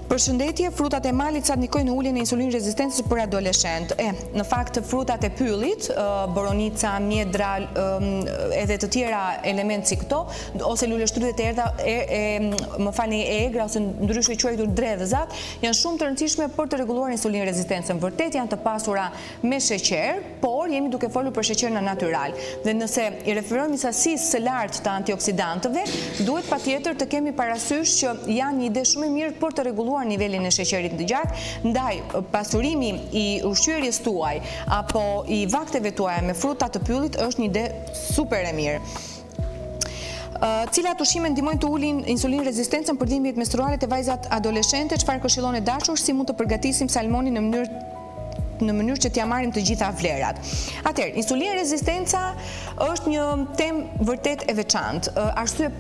Përshëndetje, frutat e malit sa ndikojnë në uljen e insulin rezistencës për adoleshent. Në fakt, frutat e pyllit, boronica, mjedra, edhe të tjera elementë si këto, ose luleshtrydhet e egra, ose ndryshe quajtur dredhëzat, janë shumë të rëndësishme për të rregulluar insulin rezistencën. Vërtet janë të pasura me sheqer, por jemi duke folur për sheqerna natyral. Dhe nëse i referohemi sasisë së lartë të antioksidantëve, duhet patjetër të kemi parasysh që janë një ide shumë e mirë për të rregulluar nivelin e sheqerit të gjatë, ndaj pasurimi i ushqyerjes tuaj apo i vakteve tuaja me fruta të pyllit është një ide super e mirë. Cilat ushqime ndihmojnë të ulin insulin rezistencën për dhimbjet menstruale të vajzat adoleshente, çfarë këshillon e dashur, si mund të përgatisim salmonin në mënyrë që t'ja marrim të gjitha vlerat. Atëherë, insulin rezistenca është një temë vërtet e veçantë. Arsye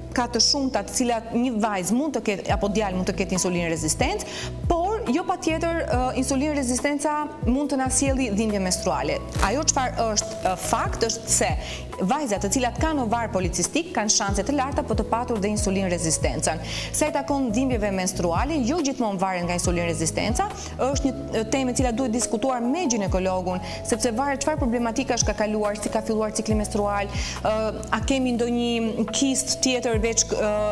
ka të shumta të cilat një vajzë mund të ketë apo djalë mund të ketë insulin rezistencë, por jo patjetër insulin rezistenca mund të na sjellë dhimbje menstruale. Ajo çfarë është fakt është se vajzat të cilat kanë ovar policistik kanë shanse të larta për të patur dhe insulin rezistencën. Sa i takon dhimbjeve menstruale, jo gjithmonë varet nga insulin rezistenca, është një temë e cila duhet diskutuar me ginekologun, sepse varet çfarë problematika është ka kaluar, si ka filluar cikli menstrual, a kemi ndonjë kist tjetër veç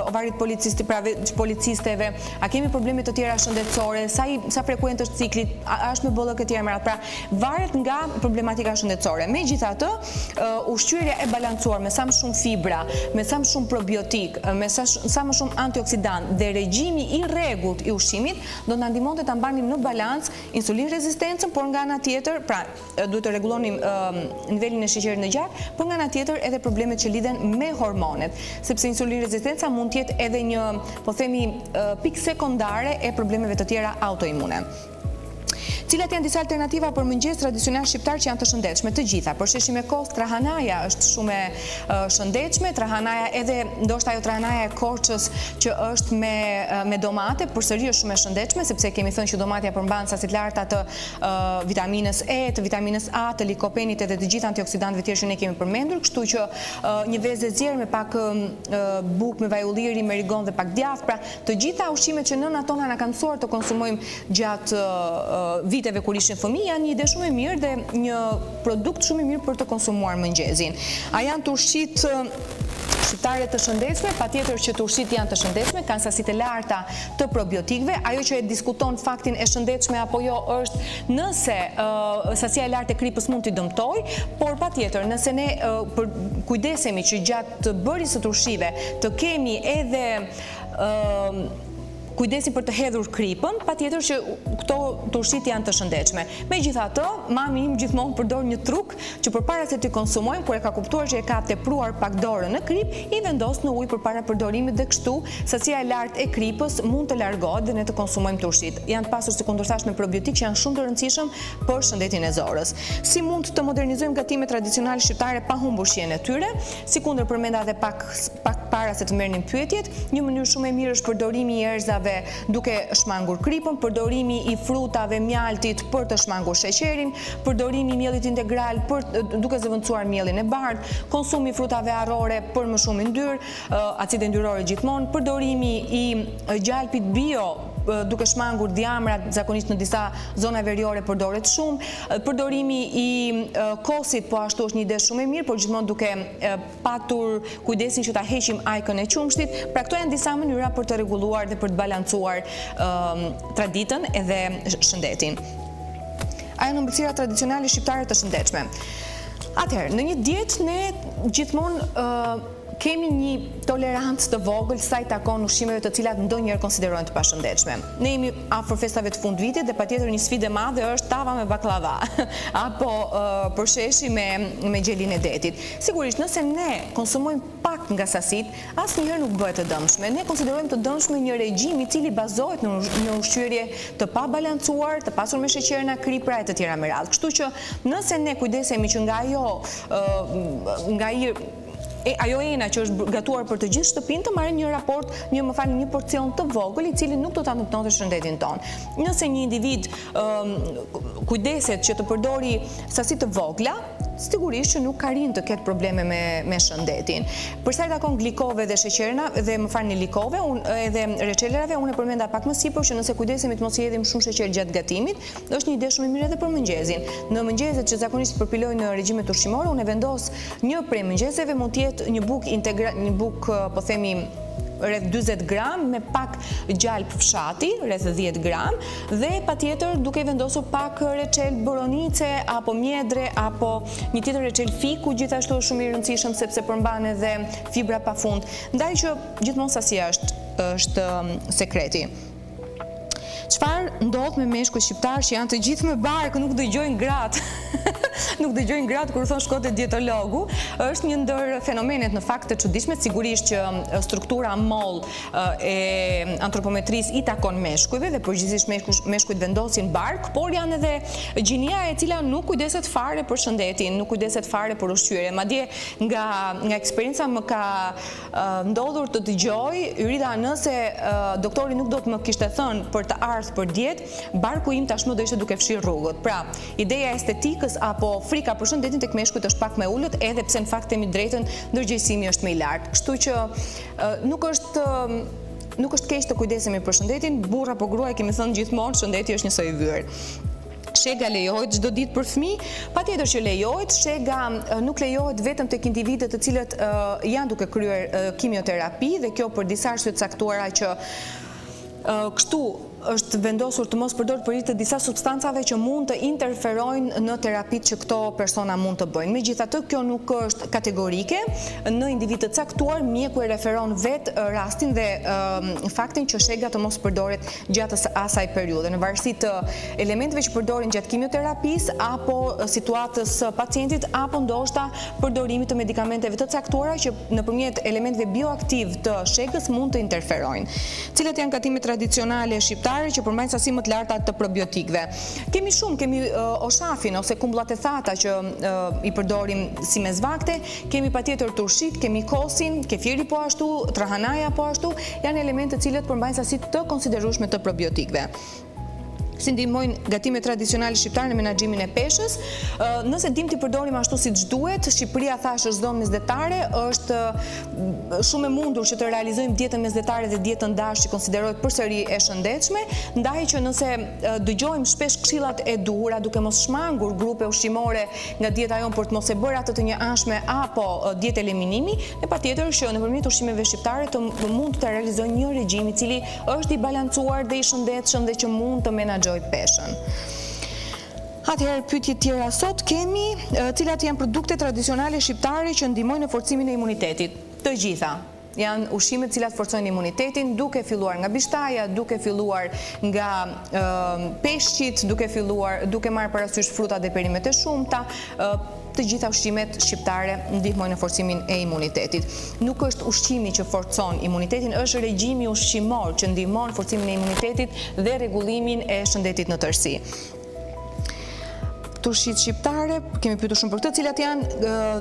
ovarit policisteve, a kemi probleme të tjera shëndetësore, sa frekuent është cikli, a është me bollëk e tjera me radhë. Pra, varet nga problematika shëndetësore. Megjithatë, ushqyerja e balancuar me sa më shumë fibra, me sa më shumë probiotik, me sa më shumë antioksidant dhe regjimi i rregullt i ushqimit do na ndihmonte ta mbanim në balancë insulin rezistencën, por nga ana tjetër, pra duhet të rregullonim nivelin e sheqerit në gjakë, por nga ana tjetër edhe problemet që lidhen me hormonet, sepse insulin rezistenca mund të jetë edhe një, po themi, pikë sekondare e problemeve të tjera autoimune. Cilat janë disa alternativa për mëngjes tradicional shqiptar që janë të shëndetshme? Të gjitha. Për sheshim e kohës, trahanaja është shumë e shëndetshme, trahanaja edhe ndoshta ajo trahanaja e Korçës që është me domate, përsëri është shumë e shëndetshme, sepse kemi thënë që domatja përmban sasi të larta të vitaminës E, të vitaminës A, të likopenit edhe të gjithë antioksidantëve tjerë që ne kemi përmendur, kështu që një vezë e zjerë me pak bukë me vaj ulliri, me rigon dhe pak djathë, pra të gjitha ushqimet që nëna tona na kanë mësuar të konsumojmë gjatë viteve kur ishin fëmijë janë një ide shumë e mirë dhe një produkt shumë i mirë për të konsumuar mëngjesin. A janë turshit shqiptare të shëndetshme? Patjetër që turshit janë të shëndetshme, kanë sasitë e larta të probiotikëve. Ajo që e diskuton faktin e shëndetshme apo jo është nëse sasia e lartë e kripës mund t'i dëmtoj, por patjetër nëse ne kujdesemi që gjatë të bërjes së turshive të kemi edhe kujdesin për të hedhur kripën, patjetër që këto turshit janë të shëndetshme. Megjithatë, mami im gjithmonë përdor një truk që përpara se t'i konsumojmë, kur e ka kuptuar që e ka tepruar pak dorën në krip, i vendos në ujë përpara përdorimit dhe kështu sasia e lartë e kripës mund të largohet dhe ne të konsumojmë turshit. Janë të pasur, si kundërthash, me probiotik që janë shumë të rëndësishëm për shëndetin e zorës. Si mund të modernizojmë gatimet tradicionale shqiptare pa humbur shijen e tyre? Sikundër përmenda edhe pak para se të merrnim pyetjet, një mënyrë shumë e mirë është përdorimi i erëzave duke shmangur kripën, përdorimi i frutave mjaltit për të shmangur sheqerin, përdorimi i miellit integral duke zëvendësuar mielin e bardhë, konsumi i frutave arrore për më shumë yndyrë, acide yndyrore gjithmonë, përdorimi i gjalpit bio duke shmangur djamrat, zakonisht në disa zona veriore përdoret shumë, përdorimi i kosit po ashtu është një ide shumë e mirë, por gjithmonë duke patur kujdesin që ta heqim ajkën e qumshtit. Pra këto janë disa mënyra për të rregulluar dhe për të balancuar traditën edhe shëndetin. A janë ëmbëlsira tradicionale shqiptare të shëndetshme? Atëherë, në një dietë ne gjithmonë kemi një tolerancë të vogël sa i takon ushqimeve të cilat ndonjëherë konsiderohen të pashëndetshme. Ne jemi afër festave të fundvitit dhe patjetër një sfidë e madhe është tava me baklava apo përsheshi me gjelin e detit. Sigurisht, nëse ne konsumojmë pak nga sasit, asnjëherë nuk bëhet të dëmshme. Ne konsiderojmë të dëmshme një regjim i cili bazohet në ushqyerje të pabalancuar, të pasur me sheqerna, kripra e të tjera me radhë. Kështu që nëse ne kujdesemi që ajo ena që është gatuar për të gjithë shtëpinë të marrë një porcion të vogël i cili nuk do ta dëmtonte shëndetin tonë. Nëse një individ kujdeset që të përdori sasi të vogla, sigurisht që nuk ka rinë të ketë probleme me shëndetin. Për sa i takon glikove dhe sheqerna dhe më falni likove edhe reçelerave, unë e përmenda pak më sipër që nëse kujdesemi të mos i hedhim shumë sheqer gjatë gatimit, është një ide shumë e mirë edhe për mëngjesin. Në mëngjeset që zakonisht përpilojnë në regjimet ushqimore, unë e vendos një prej mëngjeseve mund të jetë një bukë po themi rreth 40 gram me pak gjalp fshati, rreth 10 gram, dhe patjetër duke vendosur pak reçel boronice apo mjedre apo një tjetër reçel fiku, gjithashtu është shumë i rëndësishëm sepse përmban edhe fibra pafund. Ndaj që gjithmonë sasia është sekreti. Çfarë ndodh me meshkujt shqiptar që janë të gjithë me barkë, nuk dëgjojnë gratë? Nuk dëgjojnë gratë kur thon shko te dietologu, është një ndër fenomenet në fakt të çuditshme, sigurisht që struktura moll e antropometrisë i takon meshkujve dhe përgjithsisht meshkujt vendosin bark, por janë edhe gjinia e cila nuk kujdeset fare për shëndetin, nuk kujdeset fare për ushqyerje. Madje nga eksperjenca më ka ndodhur të dëgjoj, Yrida, nëse doktori nuk do të më kishte thënë për të ardhur për dietë, barku im tashmë do ishte duke fshirë rrugët. Pra, ideja e estetikës apo frika për shëndetin tek meshkujt është pak më ulët, edhe pse në fakt themi drejtën, ndërgjegjësimi është më i lartë. Kështu që nuk është keq të kujdesemi për shëndetin, burr apo grua kemi thënë gjithmonë, shëndeti është njësoj yll. Shega lejohet çdo ditë për fëmijë, patjetër që lejohet. Shega nuk lejohet vetëm tek individët të cilët janë duke kryer kimioterapi, dhe kjo për disa arsye të caktuara që kështu është vendosur të mos përdorë për të disa substancave që mund të interferojnë në terapitë që këto persona mund të bëjnë. Megjithatë, kjo nuk është kategorike. Në individ të caktuar, mjeku e referon vetë rastin dhe faktin që shega të mos përdoret gjatë asaj periudhe, në varësi të elementeve që përdoren gjatë kimioterapisë apo situatës së pacientit, apo ndoshta përdorimit të medikamenteve të caktuara që nëpërmjet elementeve bioaktiv të shegës mund të interferojnë. Cilat janë gatimet tradicionale shqiptare që përmbajnë sasi më të larta të probiotikëve? Kemi oshafin ose kumbullat e thata që i përdorim si mezvakte, kemi patjetër turshit, kemi kosin, kefiri po ashtu, trahanaja po ashtu, janë elemente të cilët përmbajnë sasi të konsiderueshme të probiotikëve. Si ndihmojnë gatimet tradicionale shqiptare në menaxhimin e peshës? Nëse dim t'i përdorim ashtu siç duhet, Shqipëria thash është zonë mesdhetare, është shumë e mundur që të realizojmë dietën mesdhetare dhe dietën dash që konsiderohet përsëri e shëndetshme, ndaj që nëse dëgjojmë shpesh këshillat e duhura duke mos shmangur grupe ushqimore nga dieta jonë për të mos e bërë atë të njëanshme apo dietë eliminimi, ne patjetër që nëpërmjet ushqimeve shqiptare të mund të realizojmë një regjim i cili është i balancuar dhe i shëndetshëm dhe që mund të menaxhojë peshën. Atëherë, pyetje tjera sot kemi, cilat janë produkte tradicionale shqiptare që ndihmojnë në forcimin e imunitetit? Të gjitha janë ushqime të cilat forcojnë imunitetin, duke filluar nga bishtaja, duke filluar nga peshqit, duke marrë parasysh frutat dhe perimet e shumta. Të gjitha ushqimet shqiptare ndihmojnë në forcimin e imunitetit. Nuk është ushqimi që forcon imunitetin, është regjimi ushqimor që ndihmon forcimin e imunitetit dhe rregullimin e shëndetit në tërësi. Turshit shqiptare, kemi pyetur shumë për këtë, cilat janë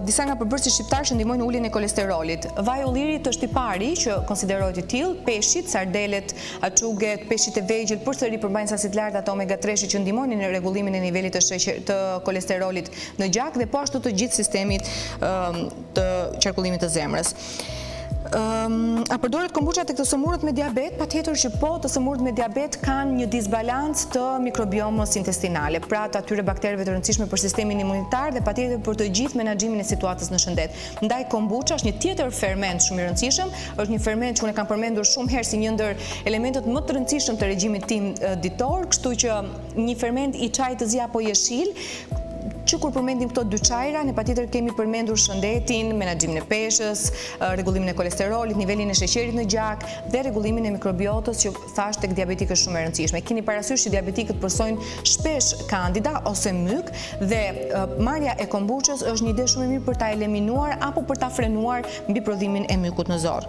disa nga përbërësit shqiptarë që ndihmojnë në uljen e kolesterolit. Vaji ullirit është i pari që konsiderohet i tillë, peshqit, sardelet, açuget, peshqit e vegjël përsëri përmbajnë sasi të larta të omega-3 që ndihmojnë në rregullimin e nivelit të kolesterolit në gjak dhe po ashtu të gjithë sistemit të qarkullimit të zemrës. A përdoret kombucha tek të sëmurët me diabet? Patjetër që po, të sëmurët me diabet kanë një disbalancë të mikrobiomës intestinale, pra të atyre baktereve të rëndësishme për sistemin imunitar dhe patjetër për të gjithë menaxhimin e situatës në shëndet. Ndaj kombucha është një tjetër ferment shumë i rëndësishëm, është një ferment që unë e kam përmendur shumë herë si një ndër elementet më të rëndësishëm të regjimit tim ditor, kështu që një ferment i çajit të zi apo jeshil, që kur përmendim këto dy çajra, ne patjetër kemi përmendur shëndetin, menaxhimin e peshës, rregullimin e kolesterolit, nivelin e sheqerit në gjak dhe rregullimin e mikrobiotës që thash tek diabetikët është shumë e rëndësishme. Keni parasysh që diabetikët përsojnë shpesh kandida ose myk dhe marrja e kombuçës është një ide shumë e mirë për ta eliminuar apo për ta frenuar mbi prodhimin e mykut në zor.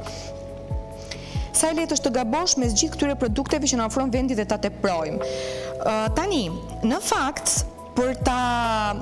Sa i lehtë është të gabosh mes gjithë këtyre produkteve që na ofron vendi dhe ta teprojmë? Tani, në fakt, për ta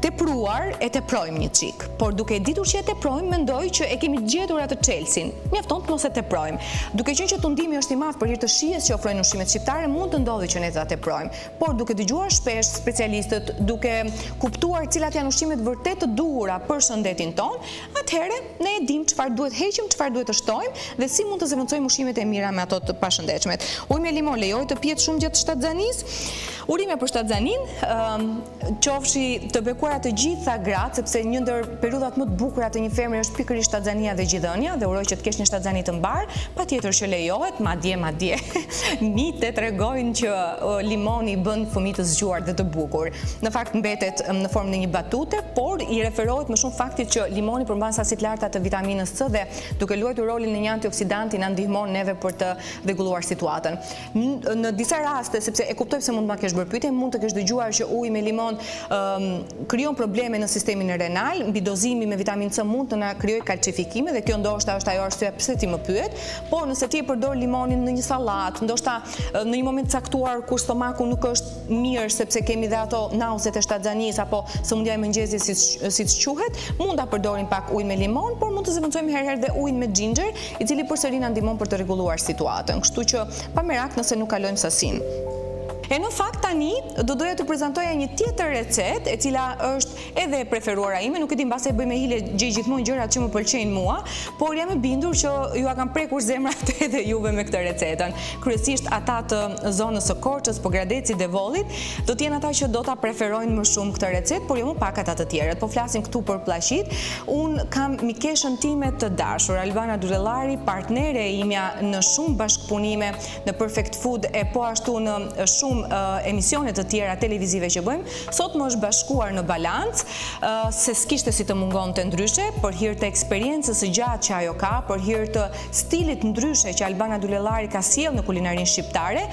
tepruar e teprojmë një çik, por duke ditur që e teprojmë, mendoj që e kemi gjetur atë çelsin. Mjafton të mos e teprojmë. Duke qenë që tundimi është i madh për hir të shijes që ofrojnë ushqimet shqiptare, mund të ndodhi që ne ta teprojmë. Por duke dëgjuar shpesh specialistët, duke kuptuar cilat janë ushqimet vërtet të duhura për shëndetin ton, atëherë ne e dim çfarë duhet heqim, çfarë duhet të shtojmë dhe si mund të zëvendësojmë ushqimet e mira me ato të pashëndetshmet. Uji me limon lejohet të pihet shumë gjatë shtatzanisë. Urime për shtatzanin, qofshi të bekuara të gjitha gratë, sepse një ndër periudhat më të bukura të një femre është pikërisht shtatzania dhe gjithënia, dhe uroj që të kesh një shtatzani të mbar, patjetër që lejohet, madje. Mitet tregojnë që limoni bën fëmijë të zgjuar dhe të bukur. Në fakt mbetet në formë në një batute, por i referohet më shumë faktit që limoni përmban sasi të larta të vitaminës C dhe duke luajtur rolin në një antioksidanti na ndihmon neve për të rregulluar situatën. Në disa raste, sepse e kuptoj pse mund ma kesh bërë pyetje, mund të kesh dëgjuar që uji me limon krijon probleme në sistemin renal, mbi dozimi me vitaminë C mund të na krijojë kalcifikime dhe kjo ndoshta është ajo arsye pse ti më pyet, por nëse ti e përdor limonin në një sallatë, ndoshta në një moment caktuar kur stomaku nuk është mirë sepse kemi dhe ato nauzet e shtatzanisë apo sëmundja e mëngjesit siç quhet, mund ta përdorim pak ujë me limon, por mund të zëvendësojmë herëherë dhe ujin me ginger, i cili përsëri na ndihmon për të rregulluar situatën. Kështu që pa merak nëse nuk kalojmë sasinë. E në fakt tani do doja të prezantoja një tjetër recet, e cila është edhe e preferuara ime, nuk e di mbase e bëj me hile gjej gjithmonë gjërat që më pëlqejnë mua, por jam e bindur që ju a kam prekur zemrat edhe juve me këtë recetën. Kryesisht ata të zonës së Korçës, Pogradecit dhe Vollit, do të jenë ata që do ta preferojnë më shumë këtë recet, por jo më pak ata të tjerët. Po flasim këtu për pllaqit. Un kam mikeshën time të dashur, Albana Dulellari, partnere e imja në shumë bashkëpunime në Perfect Food e po ashtu në shumë emisione të tjera televizive që bëjmë, sot më është bashkuar në balancë, se s'kishte si të mungon të ndryshe, për hir të eksperiencës së gjatë që ajo ka, për hir të stilit ndryshe që Albana Dulellari ka sjell në kulinarinë shqiptare,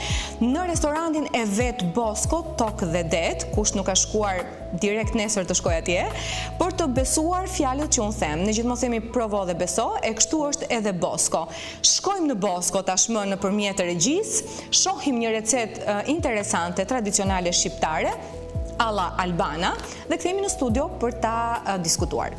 në restorantin e vet Bosco, Tok dhe Det, kush nuk ka shkuar direkt nesër të shkoj atje, për të besuar fjalët që unë them. Ne gjithmonë themi provo dhe beso, e kështu është edhe Bosco. Shkojmë në Bosco tashmë nëpërmjet regjisë, shohim një recet interesante, tradicionale shqiptare, alla Albana, dhe kthehemi në studio për ta diskutuar.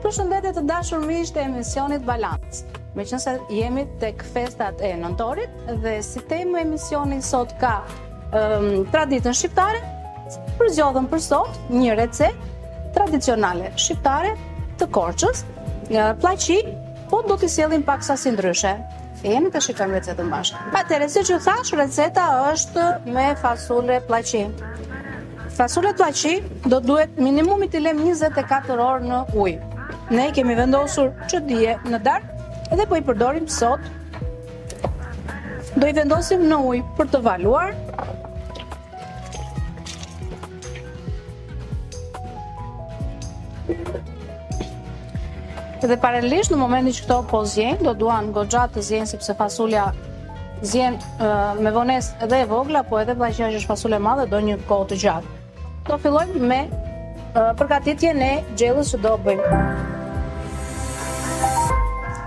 Përshëndetje të dashur miq të emisionit Balans. Meqense jemi tek festat e nëntorit dhe si temë emisioni sot ka traditën shqiptare, përzgjodhëm për sot një recet tradicionale shqiptare të Korçës, pllaqi, po do t'i sjellim pak sasi ndryshe. Jemi të shikojmë recetën bashkë. Atëherë, siç ju thash, receta është me fasule pllaqi. Fasule pllaqi do duhet minimumi t'i lëm 24 orë në ujë. Ne kemi vendosur që dije në darkë edhe po i përdorim sot. Do i vendosim në ujë për të valuar. Edhe paralelisht në momentin që këto po zjen, do duan goxha të zjen sepse fasulja zjen me vonesë edhe e vogla, po edhe pllaqia është fasule e madhe, do një kohë të gjatë. Do fillojmë me përgatitjen e gjellës që do bëjmë.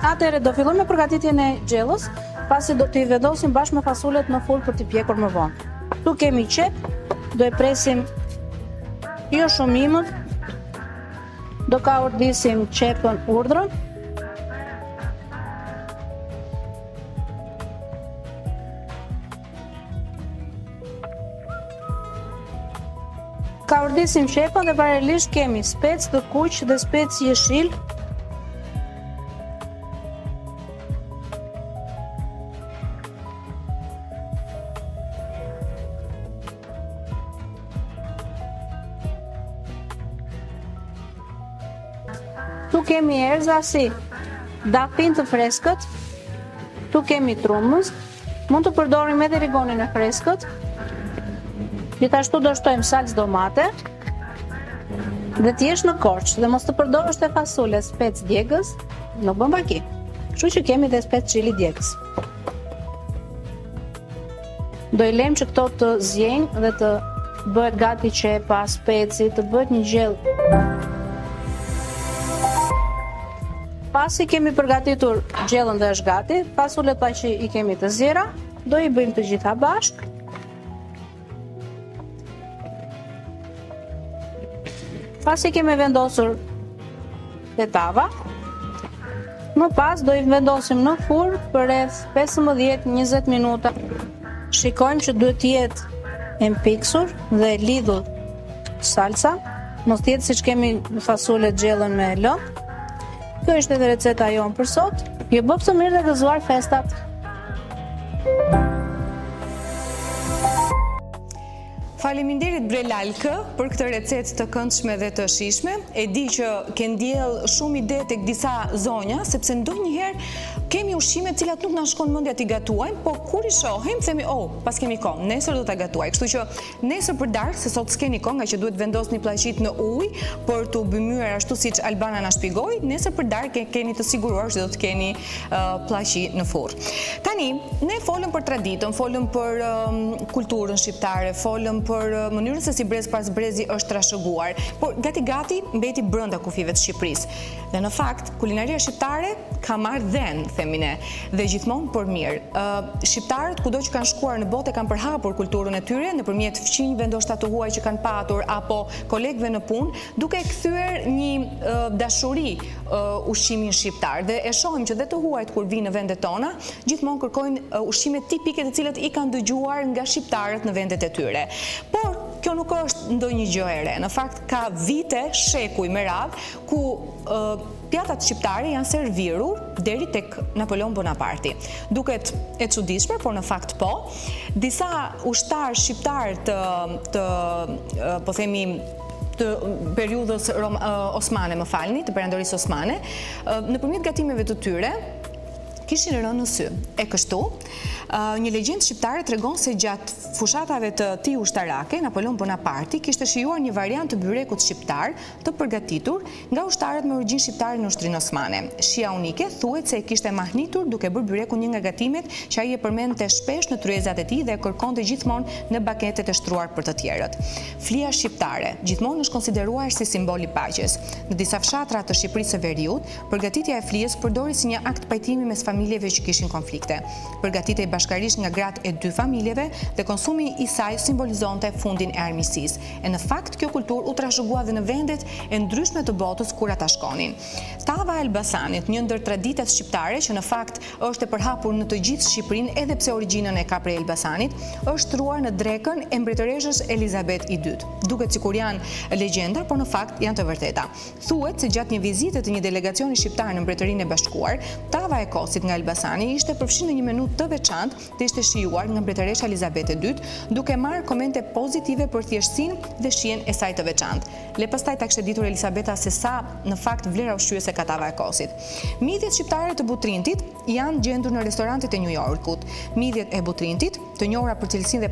Atëherë do fillojmë me përgatitjen e gjellës, pasi do t'i vendosim bashkë me fasulet në furrë për t'i pjekur më vonë. Tu kemi qep, do e presim jo shumë imët, do ka ordisim qepën urdhrën. Ka ordisim qepën dhe paralelisht kemi spec të kuq dhe spec jeshil. Tu kemi erza si dapin të freskët, tu kemi trumës, mund të përdorim edhe rigonin e freskët, gjithashtu do shtojmë salcë domate, dhe t'jesh në Korçë, dhe mos të përdorësh të fasule spec djegës, nuk bën baki. Kështu që kemi dhe spec çili djegës. Do i lëm që këto të zjenjë dhe të bëhet gati qepa, speci, të bëhet një gjellë. Pasi kemi përgatitur gjellën dhe është gati, fasulet pllaqi i kemi të zjera, do i bëjmë të gjitha bashkë Pasi kemi vendosur te tava, më pas do i vendosim në furrë për rreth 15-20 minuta. Shikojmë që duhet të jetë e mpiksur dhe lidhur salsa, mos të jetë siç kemi fasulet gjellën me lëng. Kjo është edhe receta jonë për sot. Ju bëf të mirë dhe gëzuar festat. Faleminderit Bre Lalkë për këtë recetë të këndshme dhe të shijshme. E di që ke ndjell shumë ide tek disa zonja, sepse ndonjëherë kemi ushqime të cilat nuk na shkon mendja t'i gatuajmë, po kur i shohim themi, "Oh, pas kemi kohë, nesër do ta gatuaj." Kështu që nesër për darkë, se sot s'keni kohë, nga që duhet vendosni pllaqit në ujë për t'u bimyer ashtu siç Albana na shpjegoi, nesër për darkë keni të siguruar që do të keni pllaqi në furrë. Tani, ne folëm për traditën, folëm për kulturën shqiptare, folëm për mënyrën se si brez pas brezi është trashëguar, por gati mbeti brenda kufive të Shqipërisë. Dhe në fakt, kulinaria shqiptare ka marrë dhënë, themi ne, dhe gjithmonë për mirë. Shqiptarët kudo që kanë shkuar në botë kanë përhapur kulturën e tyre nëpërmjet fqinjve ndoshta të huaj që kanë patur apo kolegëve në punë, duke kthyer një dashuri ushqimin shqiptar. Dhe e shohim që dhe të huajt kur vinë në vendet tona, gjithmonë kërkojnë ushqime tipike të cilat i kanë dëgjuar nga shqiptarët në vendet e tyre. Por kjo nuk është ndonjë gjë e re. Në fakt ka vite, shekuj me radhë, ku pjatat shqiptare janë servirur deri tek Napoleon Bonaparte. Duket e çuditshme, por në fakt po. Disa ushtarë shqiptar po themi të periudhës osmane, më falni, të perandorisë osmane, nëpërmjet gatimeve të tyre kishin rënë në sy. E kështu, një legjendë shqiptare tregon se gjatë fushatave të tij ushtarake, Napoleon Bonaparte kishte shijuar një variant të byrekut shqiptar të përgatitur nga ushtarët me origjinë shqiptare në Ushtrinë Osmane. Shija unike thuhet se e kishte mahnitur duke bërë byrekun një nga gatimet që ai e përmendte shpesh në tryezat e tij dhe e kërkonte gjithmonë në baketet e shtruar për të tjerët. Flia shqiptare gjithmonë është konsideruar si simbol i paqes. Në disa fshatra të Shqipërisë së Veriut, përgatitja e flies përdori si një akt pajtimi mes familjeve që kishin konflikte. Përgatitej bashkarisht nga gratë e dy familjeve dhe konsumi i saj simbolizonte fundin e armiqësisë. E në fakt kjo kulturë u trashëgua dhe në vendet e ndryshme të botës kur ata shkonin. Tava e Elbasanit, një ndër traditat shqiptare që në fakt është e përhapur në të gjithë Shqipërinë, edhe pse origjinën e ka prej Elbasanit, është shtruar në drekën e mbretëreshës Elizabeth II. Duket sikur janë legjenda, por në fakt janë të vërteta. Thuhet se gjatë një vizite të një delegacioni shqiptar në Mbretërinë e Bashkuar, tava e kosit nga Elbasani ishte përfshirë në një menu të veçantë të ishte shijuar nga mbretëresha Elizabeth II, duke marrë komente pozitive për thjeshtësinë dhe shijen e saj të veçantë. Le pastaj ta kishte ditur Elizabeta se sa në fakt vlera ushqyese ka tava e kosit. Midhjet shqiptare të butrintit janë gjendur në restorantet e New Yorkut. Midhjet e butrintit, të njohura për cilësinë dhe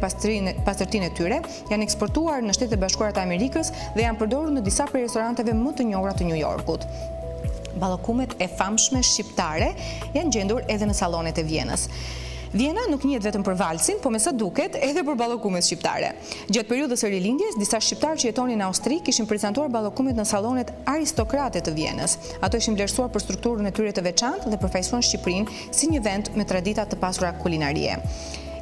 pastërtinë e tyre, janë eksportuar në Shtetet e Bashkuara të Amerikës dhe janë përdorur në disa prej restoranteve më të njohura të New Yorkut. Ballakumet e famshme shqiptare janë gjendur edhe në sallonet e Vjenës. Vjena nuk njihet vetëm për valsin, po me sa duket edhe për ballakumet shqiptare. Gjatë periudhës së rilindjes, disa shqiptarë që jetonin në Austri kishin prezantuar ballakumet në sallonet aristokrate të Vjenës. Ato ishin vlerësuar për strukturën e tyre të veçantë dhe përfaqësuan Shqipërinë si një vend me tradita të pasura kulinarie.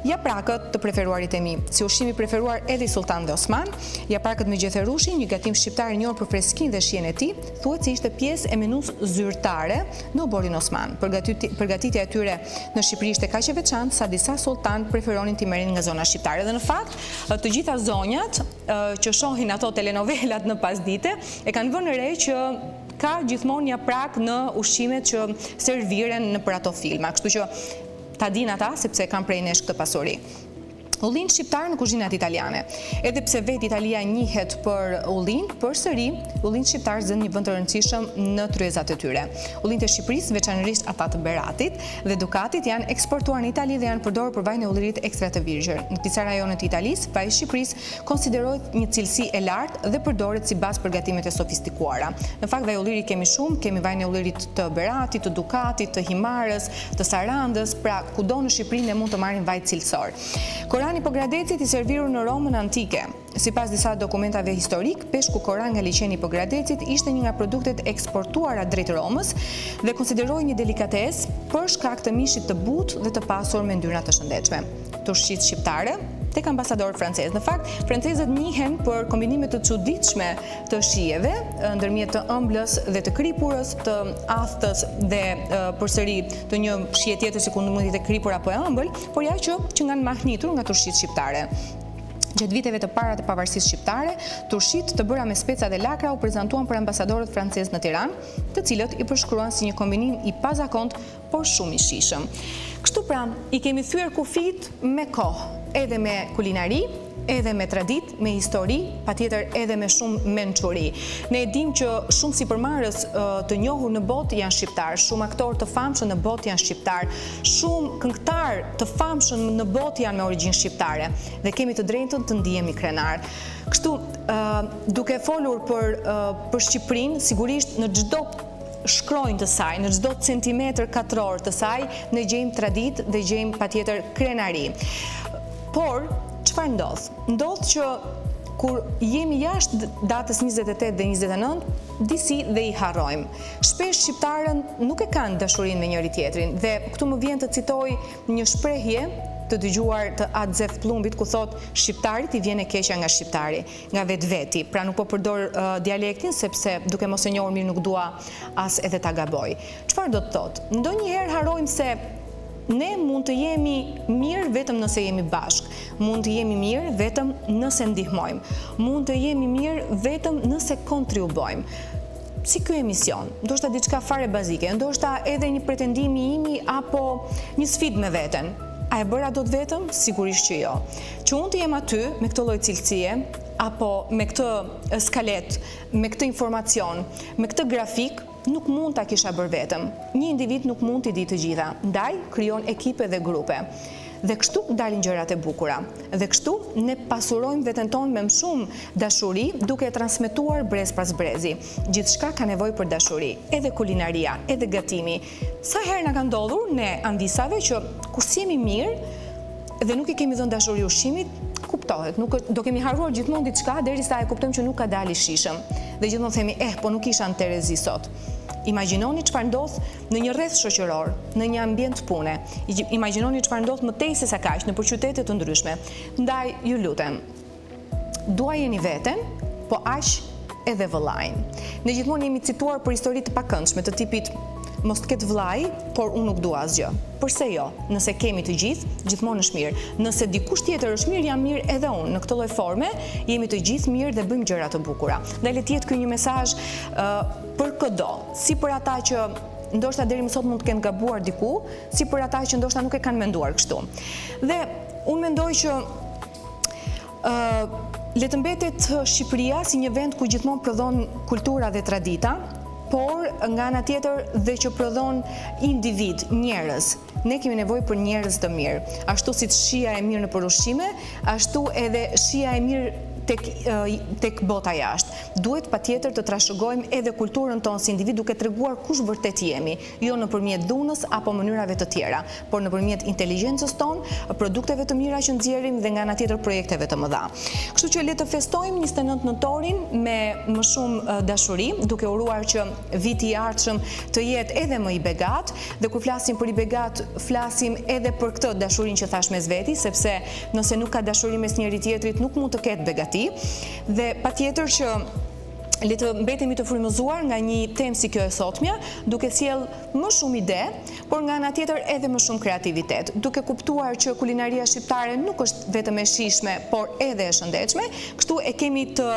Japrakët të preferuarit e mi, si ushqimi preferuar edhe i Sultan dhe Osman, japrakët me gjetherushin, një gatim shqiptar i njohur për freskinë dhe shijen e tij, thuhet se ishte pjesë e menus zyrtare në oborin Osman. Përgatitja e tyre në Shqipëri ishte kaq e veçantë sa disa sultan preferonin t'i merrin nga zona shqiptare. Dhe në fakt, të gjitha zonjat që shohin ato telenovelat në pasdite e kanë vënë re që ka gjithmonë japrak në ushqimet që serviren në për ato filma. Kështu që ta din ata sepse kanë prej nesh këtë pasuri. Ullin shqiptar në kuzhinat italiane. Edhe pse vetë Italia njihet për ullin, përsëri ullin shqiptar zën një vend të rëndësishëm në tryezat e tyre. Ullinët e Shqipërisë, veçanërisht ata të Beratit dhe Dukatit, janë eksportuar në Itali dhe janë përdorur për vajin e ullirit ekstra të virgjër. Në disa rajone të Italisë, vaji i Shqipërisë konsiderohet një cilësi e lartë dhe përdoret si bazë për gatimet e sofistikuara. Në fakt vaj ulliri kemi shumë, kemi vajin e ullirit të Beratit, të Dukatit, të Himarës, të Sarandës, pra kudo në Shqipëri ne mund të marrim vaj cilësor. Korani po Gradecit i servirur në Romën antike. Sipas disa dokumentave historik, peshku koran nga liçeni po Gradecit ishte një nga produktet eksportuara drejt Romës dhe konsiderohej një delikatesë për shkak të mishit të butë dhe të pasur me ndyra të shëndetshme. Turshitë shqiptare tek ambasadorët francezë. Në fakt, francezët njihen për kombinime të çuditshme të shijeve, ndërmjet të ëmblës dhe të kripurës, të aftës dhe përsëri të një shije tjetër që mund të jetë kripur apo e ëmbël, por ja që nga mahnitur nga turshit shqiptare. Gjatë viteve të para të pavarësisë shqiptare, turshit të bëra me speca dhe lakra u prezantuan për ambasadorët francezë në Tiranë, të cilët i përshkruan si një kombinim i pazakont, por shumë i shijshëm. Kështu pra, i kemi thyer kufit me kohë, edhe me kulinari, edhe me tradit, me histori, patjetër edhe me shumë mençuri. Ne e dim që shumë sipërmarrës të njohur në botë janë shqiptar, shumë aktorë të famshëm në botë janë shqiptar, shumë këngëtar të famshëm në botë janë me origjinë shqiptare dhe kemi të drejtën të ndihemi krenar. Kështu, duke folur për Shqipërinë, sigurisht në çdo shkronjë të saj, në çdo centimetër katror të saj, ne gjejmë traditë dhe gjejmë patjetër krenari. Por çfarë ndodh? Ndodh që kur jemi jashtë datës 28 dhe 29, disi dhe i harrojmë. Shpesh shqiptarët nuk e kanë dashurinë me njëri tjetrin dhe këtu më vjen të citoj një shprehje të dëgjuar të Adzef Plumbit ku thot shqiptarit i vjen e keqja nga shqiptari, nga vetveti. Pra nuk po përdor dialektin sepse duke mos e njohur mirë nuk dua as edhe ta gaboj. Çfarë do të thotë? Ndonjëherë harrojmë se ne mund të jemi mirë vetëm nëse jemi bashkë, mund të jemi mirë vetëm nëse ndihmojmë, mund të jemi mirë vetëm nëse kontribuojmë. Si ky emision, ndoshta diçka fare bazike, ndoshta edhe një pretendimi imi apo një sfidë me veten. A e bëra dot vetëm? Sigurisht që jo. Që unë të jem aty me këtë lloj cilësie, apo me këtë skalet, me këtë informacion, me këtë grafik, nuk mund ta kisha bërë vetëm. Një individ nuk mund t'i di të gjitha, ndaj krijon ekipe dhe grupe. Dhe kështu dalin gjërat e bukura. Dhe kështu ne pasurojmë veten tonë me më shumë dashuri, duke e transmetuar brez pas brezi. Gjithçka ka nevojë për dashuri, edhe kulinaria, edhe gatimi. Sa herë na ka ndodhur ne andisave që kur jemi mirë dhe nuk i kemi dhënë dashuri ushqimit, kuptohet, nuk do kemi harruar gjithmonë diçka derisa e kuptojmë që nuk ka dalë i shijshëm. Dhe gjithmonë themi, po nuk isha në Terezi sot. Imagjinoni çfarë ndodh në një rreth shoqëror, në një ambient pune. Imagjinoni çfarë ndodh më tej se sa kaq në qytete të ndryshme. Ndaj, ju lutem, duajeni veten, po aq edhe vëllain. Ne gjithmonë jemi cituar për histori të pakëndshme të tipit mos të ketë vllai, por unë nuk dua asgjë. Përse jo? Nëse kemi të gjithë, gjithmonë është mirë. Nëse dikush tjetër është mirë, jam mirë edhe unë. Në këtë lloj forme jemi të gjithë mirë dhe bëjmë gjëra të bukura. Dhe le të jetë ky një mesazh për çdo, si për ata që ndoshta deri më sot mund të kenë gabuar diku, si për ata që ndoshta nuk e kanë menduar kështu. Dhe unë mendoj që le të mbetet Shqipëria si një vend ku gjithmonë prodhon kultura dhe tradita, por nga ana tjetër dhe që prodhon individ, njerëz. Ne kemi nevojë për njerëz të mirë. Ashtu siç shija e mirë në ushqime, ashtu edhe shija e mirë tek bota jashtë. Duhet patjetër të trashëgojmë edhe kulturën tonë si individ duke treguar kush vërtet jemi, jo nëpërmjet dhunës apo mënyrave të tjera, por nëpërmjet inteligjencës tonë, produkteve të mira që nxjerrim dhe nga ana tjetër projekteve të mëdha. Kështu që le të festojmë 29 nëntorin me më shumë dashuri, duke uruar që viti i ardhshëm të jetë edhe më i begat, dhe kur flasim për i begat, flasim edhe për këtë dashurinë që thash mes veti, sepse nëse nuk ka dashuri mes njëri tjetrit, nuk mund të ketë begati. Dhe patjetër që le të mbetemi të frymëzuar nga një temë si kjo e sotmja, duke sjell më shumë ide, por nga ana tjetër edhe më shumë kreativitet, duke kuptuar që kulinaria shqiptare nuk është vetëm e shijshme, por edhe e shëndetshme, kështu e kemi të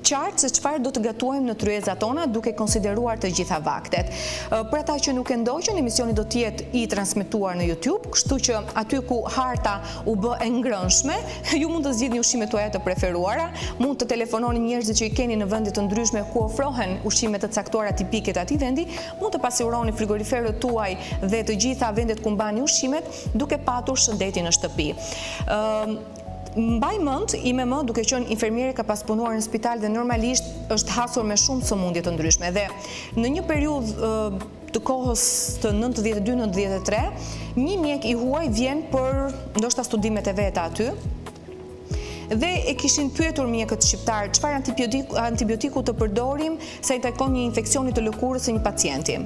qartë se çfarë do të gatuajmë në tryezat tona duke konsideruar të gjitha vaktet. Për ata që nuk e ndoqën, emisioni do të jetë i transmetuar në YouTube, kështu që aty ku harta u bë e ngrënshme, ju mund të zgjidhni ushqimet tuaja të preferuara, mund të telefononi njerëzit që i keni në vende të ndryshme ku ofrohen ushqime të caktuara tipike të atij vendi, mund të pasiguroni frigoriferët tuaj dhe të gjitha vendet ku mbani ushqimet duke patur shëndetin në shtëpi. Mbaj mend, IMM duke qenë infermiere ka pas punuar në spital dhe normalisht është hasur me shumë sëmundje të ndryshme dhe në një periudhë të kohës të 92-93, një mjek i huaj vjen për ndoshta studimet e veta aty, dhe e kishin pyetur mjekët shqiptar çfarë antibiotiku të përdorim sa i takon një infeksioni të lëkurës së një pacienti.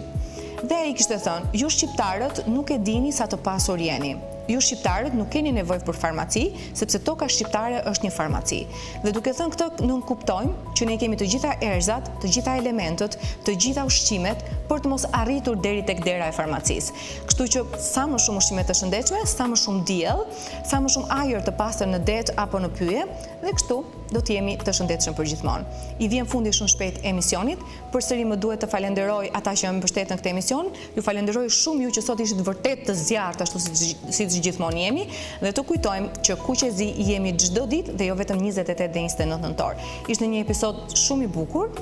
Dhe ai kishte thënë, ju shqiptarët nuk e dini sa të pasur jeni. ju shqiptarët nuk keni nevojë për farmaci, sepse toka shqiptare është një farmaci. Dhe duke thënë këtë, nuk kuptojmë që ne kemi të gjitha erzat, të gjitha elementët, të gjitha ushqimet për të mos arritur deri tek dera e farmacisë. Kështu që sa më shumë ushqime të shëndetshme, sa më shumë diell, sa më shumë ajër të pastër në det apo në pyje, dhe kështu do të jemi të shëndetshëm përgjithmonë. I vjen fundi shumë shpejt emisionit, përsëri më duhet të falenderoj ata që më mbështetën këtë emision, ju falenderoj shumë ju që sot ishit vërtet të zjarrt ashtu siç gjithmonë jemi, dhe të kujtojmë që Kuqezi jemi çdo ditë dhe jo vetëm 28 dhe 29 nëntor. Ishte një episod shumë i bukur.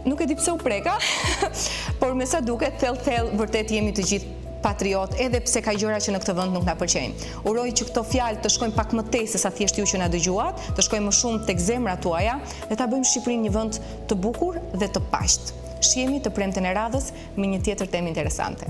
Nuk e di pse u preka, por me sa duket thellë vërtet jemi të gjithë patriot, edhe pse ka gjëra që në këtë vend nuk na pëlqejnë. Uroj që këto fjalë të shkojnë pak më tej se sa thjesht ju që na dëgjuat, të shkojnë më shumë tek zemrat tuaja dhe ta bëjmë Shqipërinë një vend të bukur dhe të paqët. Shihemi të premten e radhës me një tjetër temë interesante.